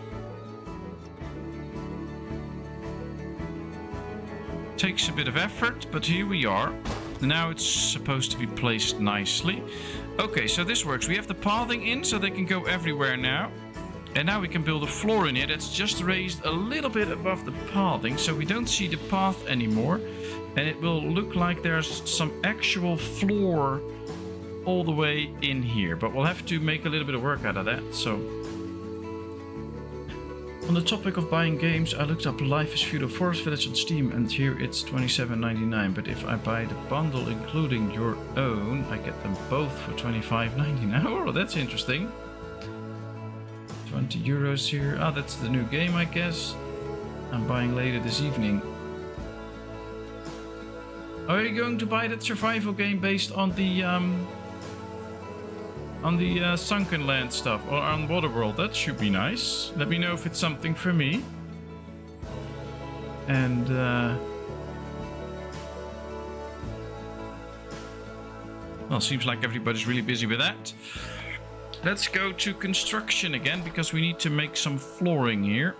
Takes a bit of effort, but here we are. Now it's supposed to be placed nicely. Okay, so this works. We have the pathing in, so they can go everywhere now. And now we can build a floor in it. It's just raised a little bit above the pathing, so we don't see the path anymore. And it will look like there's some actual floor all the way in here. But we'll have to make a little bit of work out of that. So On the topic of buying games, I looked up Life is Feudal Forest Village on Steam, and here it's $27.99. But if I buy the bundle including your own, I get them both for $25.99. Oh, that's interesting. 20 euros here. Ah, that's the new game, I guess. I'm buying later this evening. Are you going to buy that survival game based on the Sunken Land stuff, or on Waterworld? That should be nice. Let me know if it's something for me. And well, seems like everybody's really busy with that. Let's go to construction again, because we need to make some flooring here.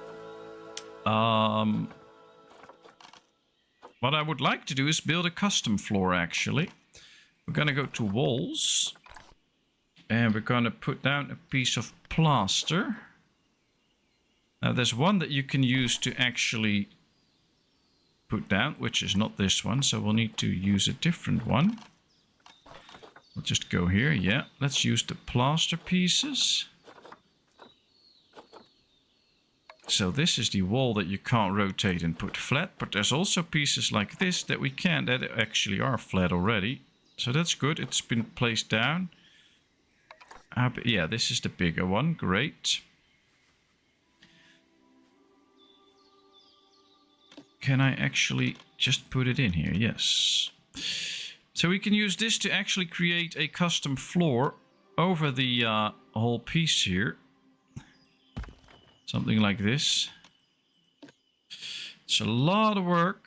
What I would like to do is build a custom floor, actually. We're going to go to walls. And we're going to put down a piece of plaster. Now, there's one that you can use to actually put down, which is not this one. So we'll need to use a different one. We'll just go here. Yeah, let's use the plaster pieces. So this is the wall that you can't rotate and put flat, but there's also pieces like this that we can, that actually are flat already. So that's good. It's been placed down. Yeah, this is the bigger one. Great. Can I actually just put it in here? Yes. So we can use this to actually create a custom floor over the whole piece here. Something like this. It's a lot of work,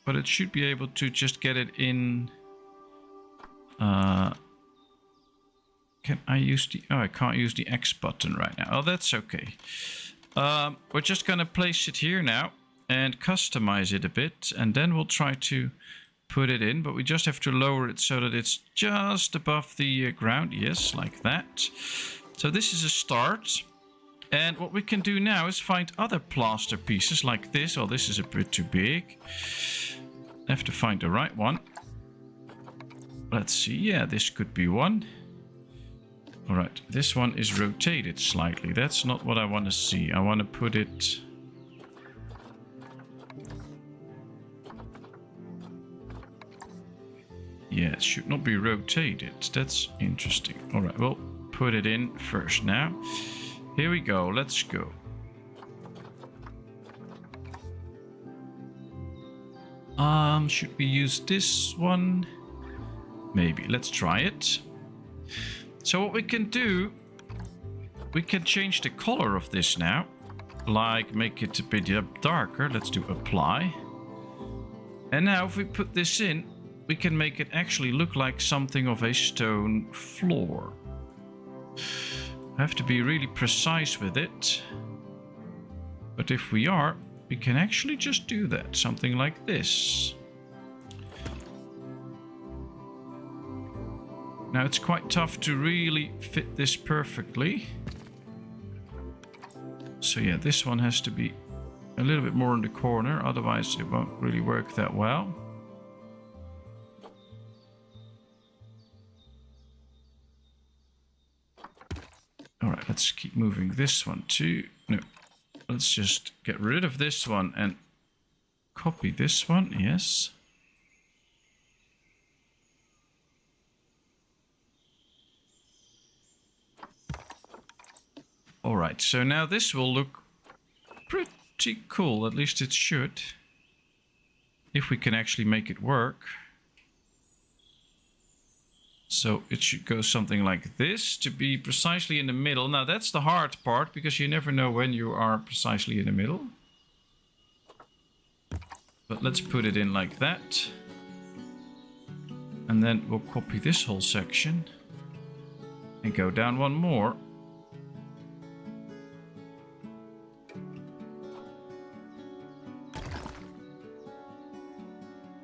but it should be able to just get it in. Can I use the... Oh, I can't use the X button right now. Oh, that's okay. We're just going to place it here now and customize it a bit. And then we'll try to put it in. But we just have to lower it so that it's just above the ground. Yes, like that. So this is a start. And what we can do now is find other plaster pieces like this. Oh, this is a bit too big. I have to find the right one. Let's see. Yeah, this could be one. All right, this one is rotated slightly. That's not what I want to see. I want to put it... Yeah, it should not be rotated. That's interesting. All right, we'll put it in first now. Here we go. Let's go. Should we use this one? Maybe. Let's try it. So what we can do, we can change the color of this now. Like make it a bit darker. Let's do apply. And now if we put this in, we can make it actually look like something of a stone floor. I have to be really precise with it. But if we are, we can actually just do that. Something like this. Now it's quite tough to really fit this perfectly. So yeah, this one has to be a little bit more in the corner. Otherwise it won't really work that well. Alright, let's keep moving this one too. No, let's just get rid of this one and copy this one. Yes. Alright, so now this will look pretty cool. At least it should. If we can actually make it work. So it should go something like this to be precisely in the middle. Now that's the hard part, because you never know when you are precisely in the middle. But let's put it in like that. And then we'll copy this whole section. And go down one more.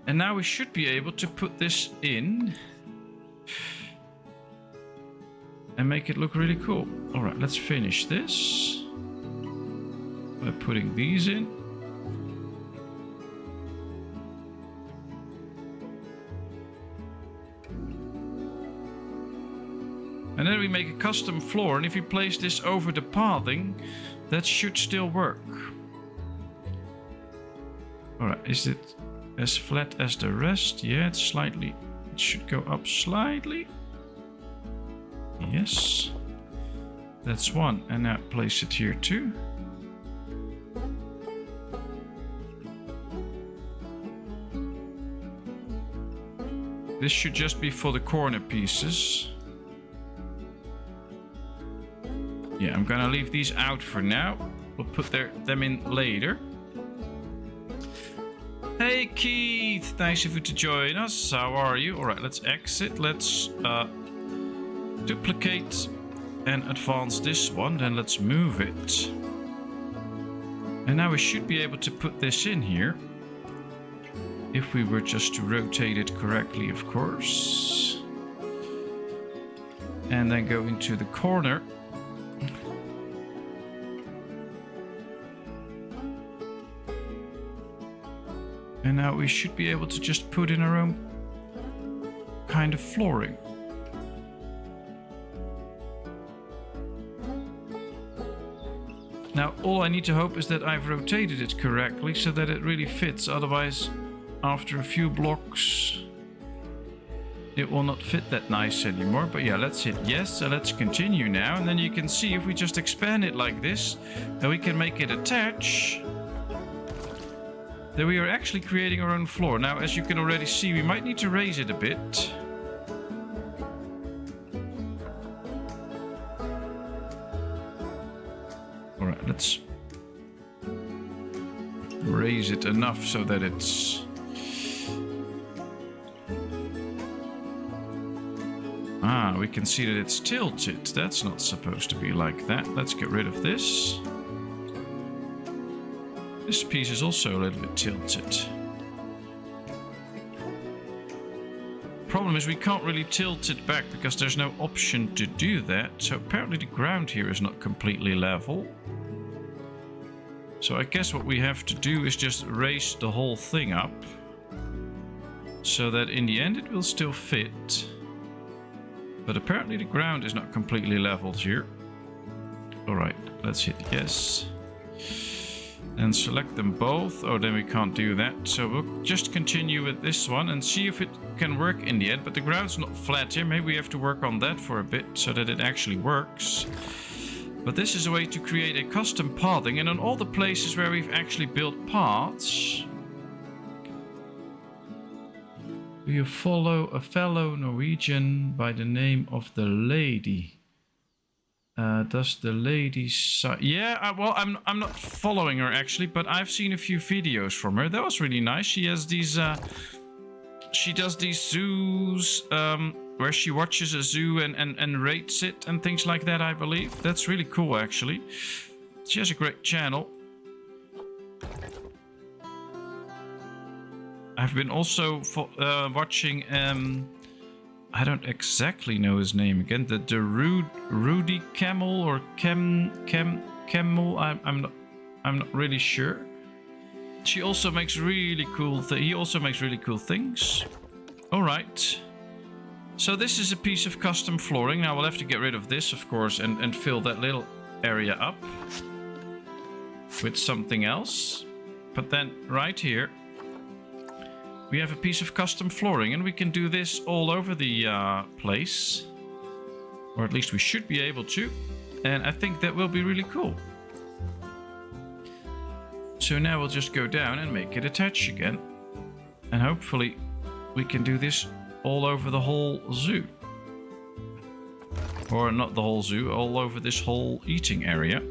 And now we should be able to put this in. And make it look really cool. Alright, let's finish this. By putting these in. And then we make a custom floor. And if you place this over the pathing, That should still work. Alright, is it as flat as the rest? Yeah, it's slightly... It should go up slightly. Yes. That's one. And now place it here too. This should just be for the corner pieces. Yeah, I'm gonna leave these out for now. We'll put them in later. Hey Keith, nice of you to join us. How are you? Alright, let's exit. Let's duplicate and advance this one. Then let's move it. And now we should be able to put this in here. If we were just to rotate it correctly, of course. And then go into the corner. And now we should be able to just put in our own kind of flooring. Now all I need to hope is that I've rotated it correctly so that it really fits. Otherwise, after a few blocks, it will not fit that nice anymore. But yeah, let's hit yes. So let's continue now. And then you can see if we just expand it like this, then we can make it attach. Then we are actually creating our own floor. Now, as you can already see, we might need to raise it a bit. Alright, let's raise it enough so that it's... Ah, we can see that it's tilted. That's not supposed to be like that. Let's get rid of this. This piece is also a little bit tilted. Problem is we can't really tilt it back because there's no option to do that. So apparently the ground here is not completely level. So I guess what we have to do is just raise the whole thing up. So that in the end it will still fit. But apparently the ground is not completely leveled here. Alright, let's hit yes. And select them both. Oh, then we can't do that. So we'll just continue with this one and see if it can work in the end. But the ground's not flat here. Maybe we have to work on that for a bit so that it actually works. But this is a way to create a custom pathing. And on all the places where we've actually built paths, we follow a fellow Norwegian by the name of the lady. Does the lady... Yeah, well, I'm not following her actually, but I've seen a few videos from her. That was really nice. She has these... she does these zoos where she watches a zoo and rates it and things like that, I believe. That's really cool, actually. She has a great channel. I've been also watching... I don't exactly know his name again. The Rudy Camel or Camel. I'm not really sure. She also makes really cool. He also makes really cool things. All right. So this is a piece of custom flooring. Now we'll have to get rid of this, of course, and fill that little area up with something else. But then right here, we have a piece of custom flooring, and we can do this all over the place. Or at least we should be able to. And I think that will be really cool. So now we'll just go down and make it attach again. And hopefully we can do this all over the whole zoo. Or not the whole zoo, all over this whole eating area.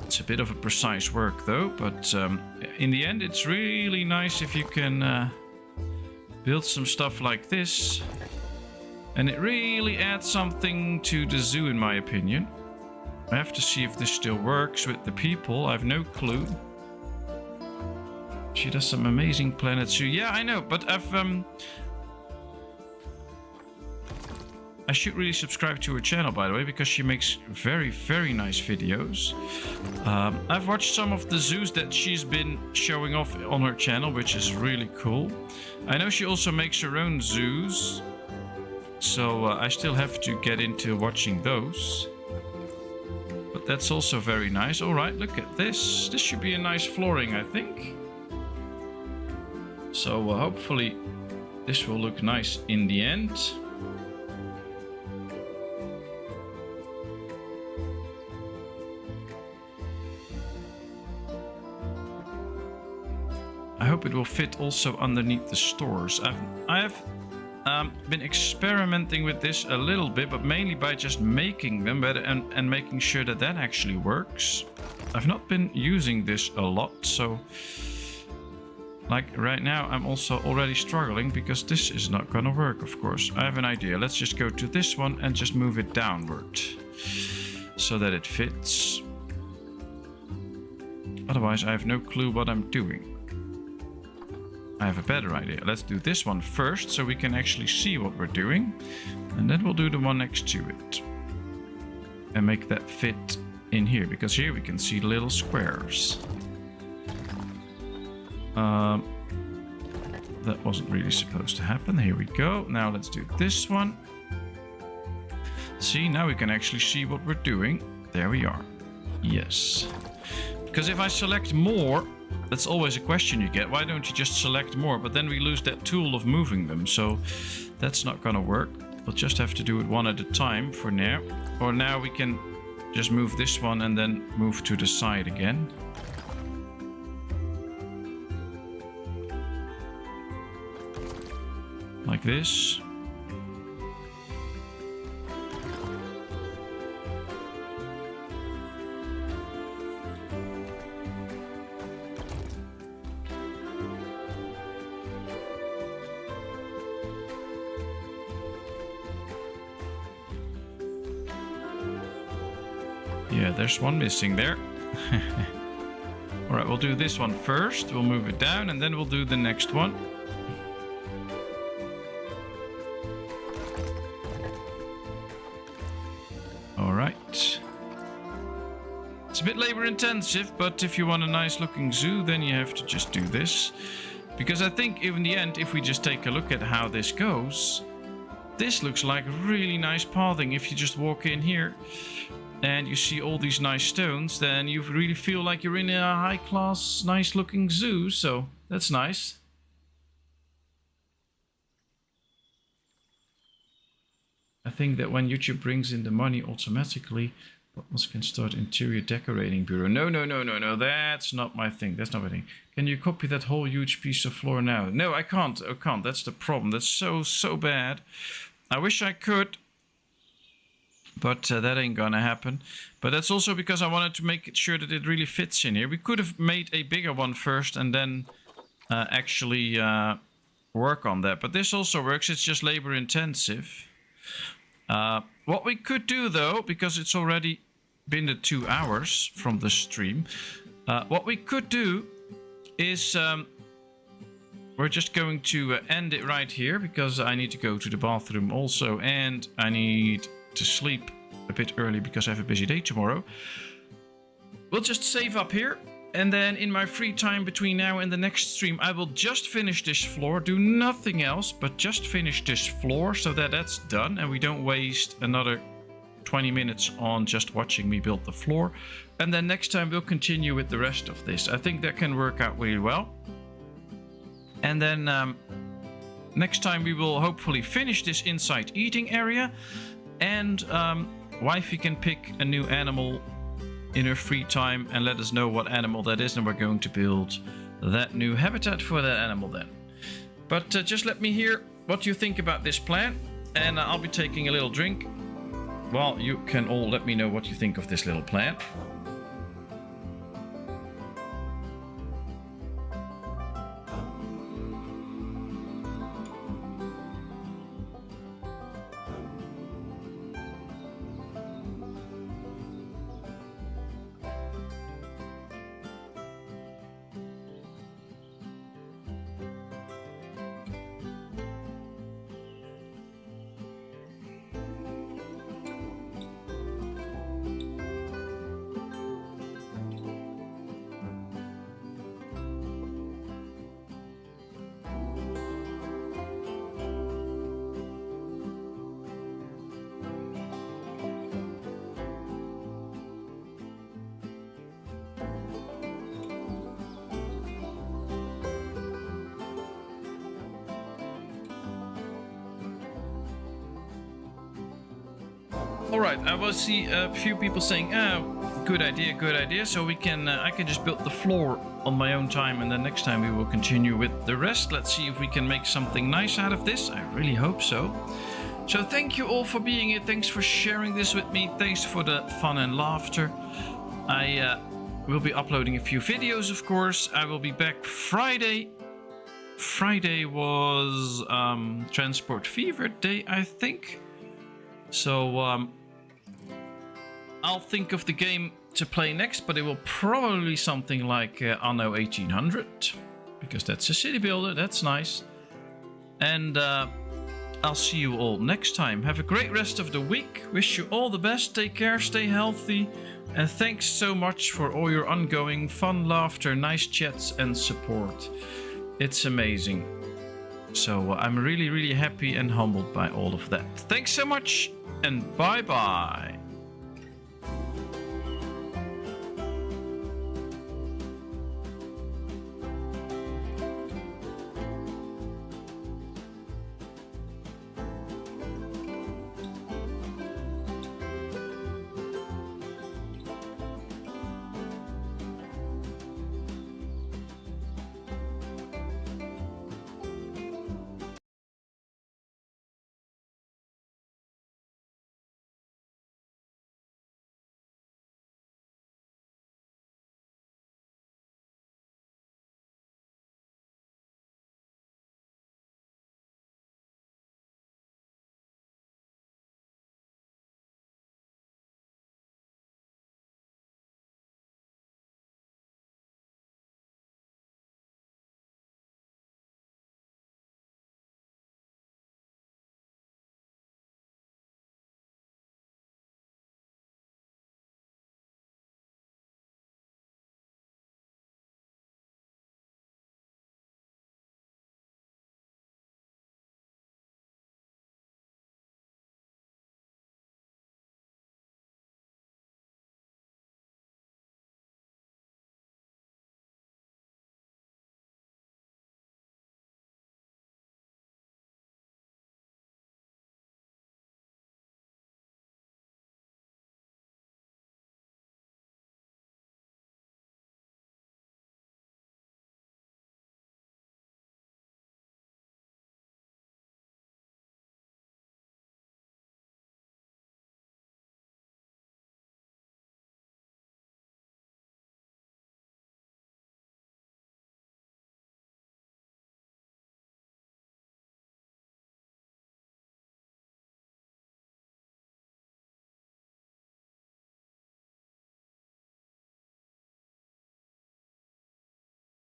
It's a bit of a precise work though, but in the end it's really nice if you can build some stuff like this. And it really adds something to the zoo in my opinion. I have to see if this still works with the people. I have no clue. She does some amazing Planet Zoo. Yeah, I know, but I should really subscribe to her channel, by the way, because she makes very, very nice videos. I've watched some of the zoos that she's been showing off on her channel, which is really cool. I know she also makes her own zoos. So I still have to get into watching those. But that's also very nice. All right, look at this. This should be a nice flooring, I think. So hopefully this will look nice in the end. I hope it will fit also underneath the stores. I have been experimenting with this a little bit, but mainly by just making them better and making sure that that actually works. I've not been using this a lot, so like right now I'm also already struggling because this is not gonna work, of course. I have an idea. Let's just go to this one and just move it downward so that it fits. Otherwise I have no clue what I'm doing. I have a better idea. Let's do this one first so we can actually see what we're doing. And then we'll do the one next to it. And make that fit in here, because here we can see little squares. That wasn't really supposed to happen. Here we go. Now let's do this one. See, now we can actually see what we're doing. There we are. Yes. Because if I select more, that's always a question you get. Why don't you just select more? But then we lose that tool of moving them. So that's not going to work. We'll just have to do it one at a time for now. Or now we can just move this one and then move to the side again. Like this. Yeah, there's one missing there. Alright, we'll do this one first. We'll move it down and then we'll do the next one. Alright. It's a bit labor intensive, but if you want a nice looking zoo, then you have to just do this. Because I think in the end, if we just take a look at how this goes, this looks like really nice pathing. If you just walk in here and you see all these nice stones, then you really feel like you're in a high-class, nice-looking zoo. So that's nice. I think that when YouTube brings in the money automatically, Patmos can start interior decorating bureau. No. That's not my thing. That's not my thing. Can you copy that whole huge piece of floor now? No, I can't. I can't. That's the problem. That's so bad. I wish I could. But that ain't gonna happen. But that's also because I wanted to make sure that it really fits in here. We could have made a bigger one first and then actually work on that. But this also works. It's just labor intensive. What we could do though, because it's already been the 2 hours from the stream, what we could do is we're just going to end it right here because I need to go to the bathroom also and I need to sleep a bit early because I have a busy day tomorrow. We'll just save up here and then in my free time between now and the next stream I will just finish this floor, do nothing else but just finish this floor so that that's done and we don't waste another 20 minutes on just watching me build the floor. And then next time we'll continue with the rest of this. I think that can work out really well. And then next time we will hopefully finish this inside eating area. And wifey can pick a new animal in her free time and let us know what animal that is, and we're going to build that new habitat for that animal then. But just let me hear what you think about this plan, and I'll be taking a little drink while you can all let me know what you think of this little plan. All right, I will see a few people saying, good idea. So we can, I can just build the floor on my own time, and then next time we will continue with the rest. Let's see if we can make something nice out of this. I really hope so. So thank you all for being here. Thanks for sharing this with me. Thanks for the fun and laughter. I will be uploading a few videos, of course. I will be back Friday. Friday was Transport Fever Day, I think. So I'll think of the game to play next, but it will probably be something like Anno 1800, because that's a city builder. That's nice. And I'll see you all next time. Have a great rest of the week. Wish you all the best. Take care, stay healthy, and thanks so much for all your ongoing fun, laughter, nice chats, and support. It's amazing. So I'm really, really happy and humbled by all of that. Thanks so much, and bye-bye.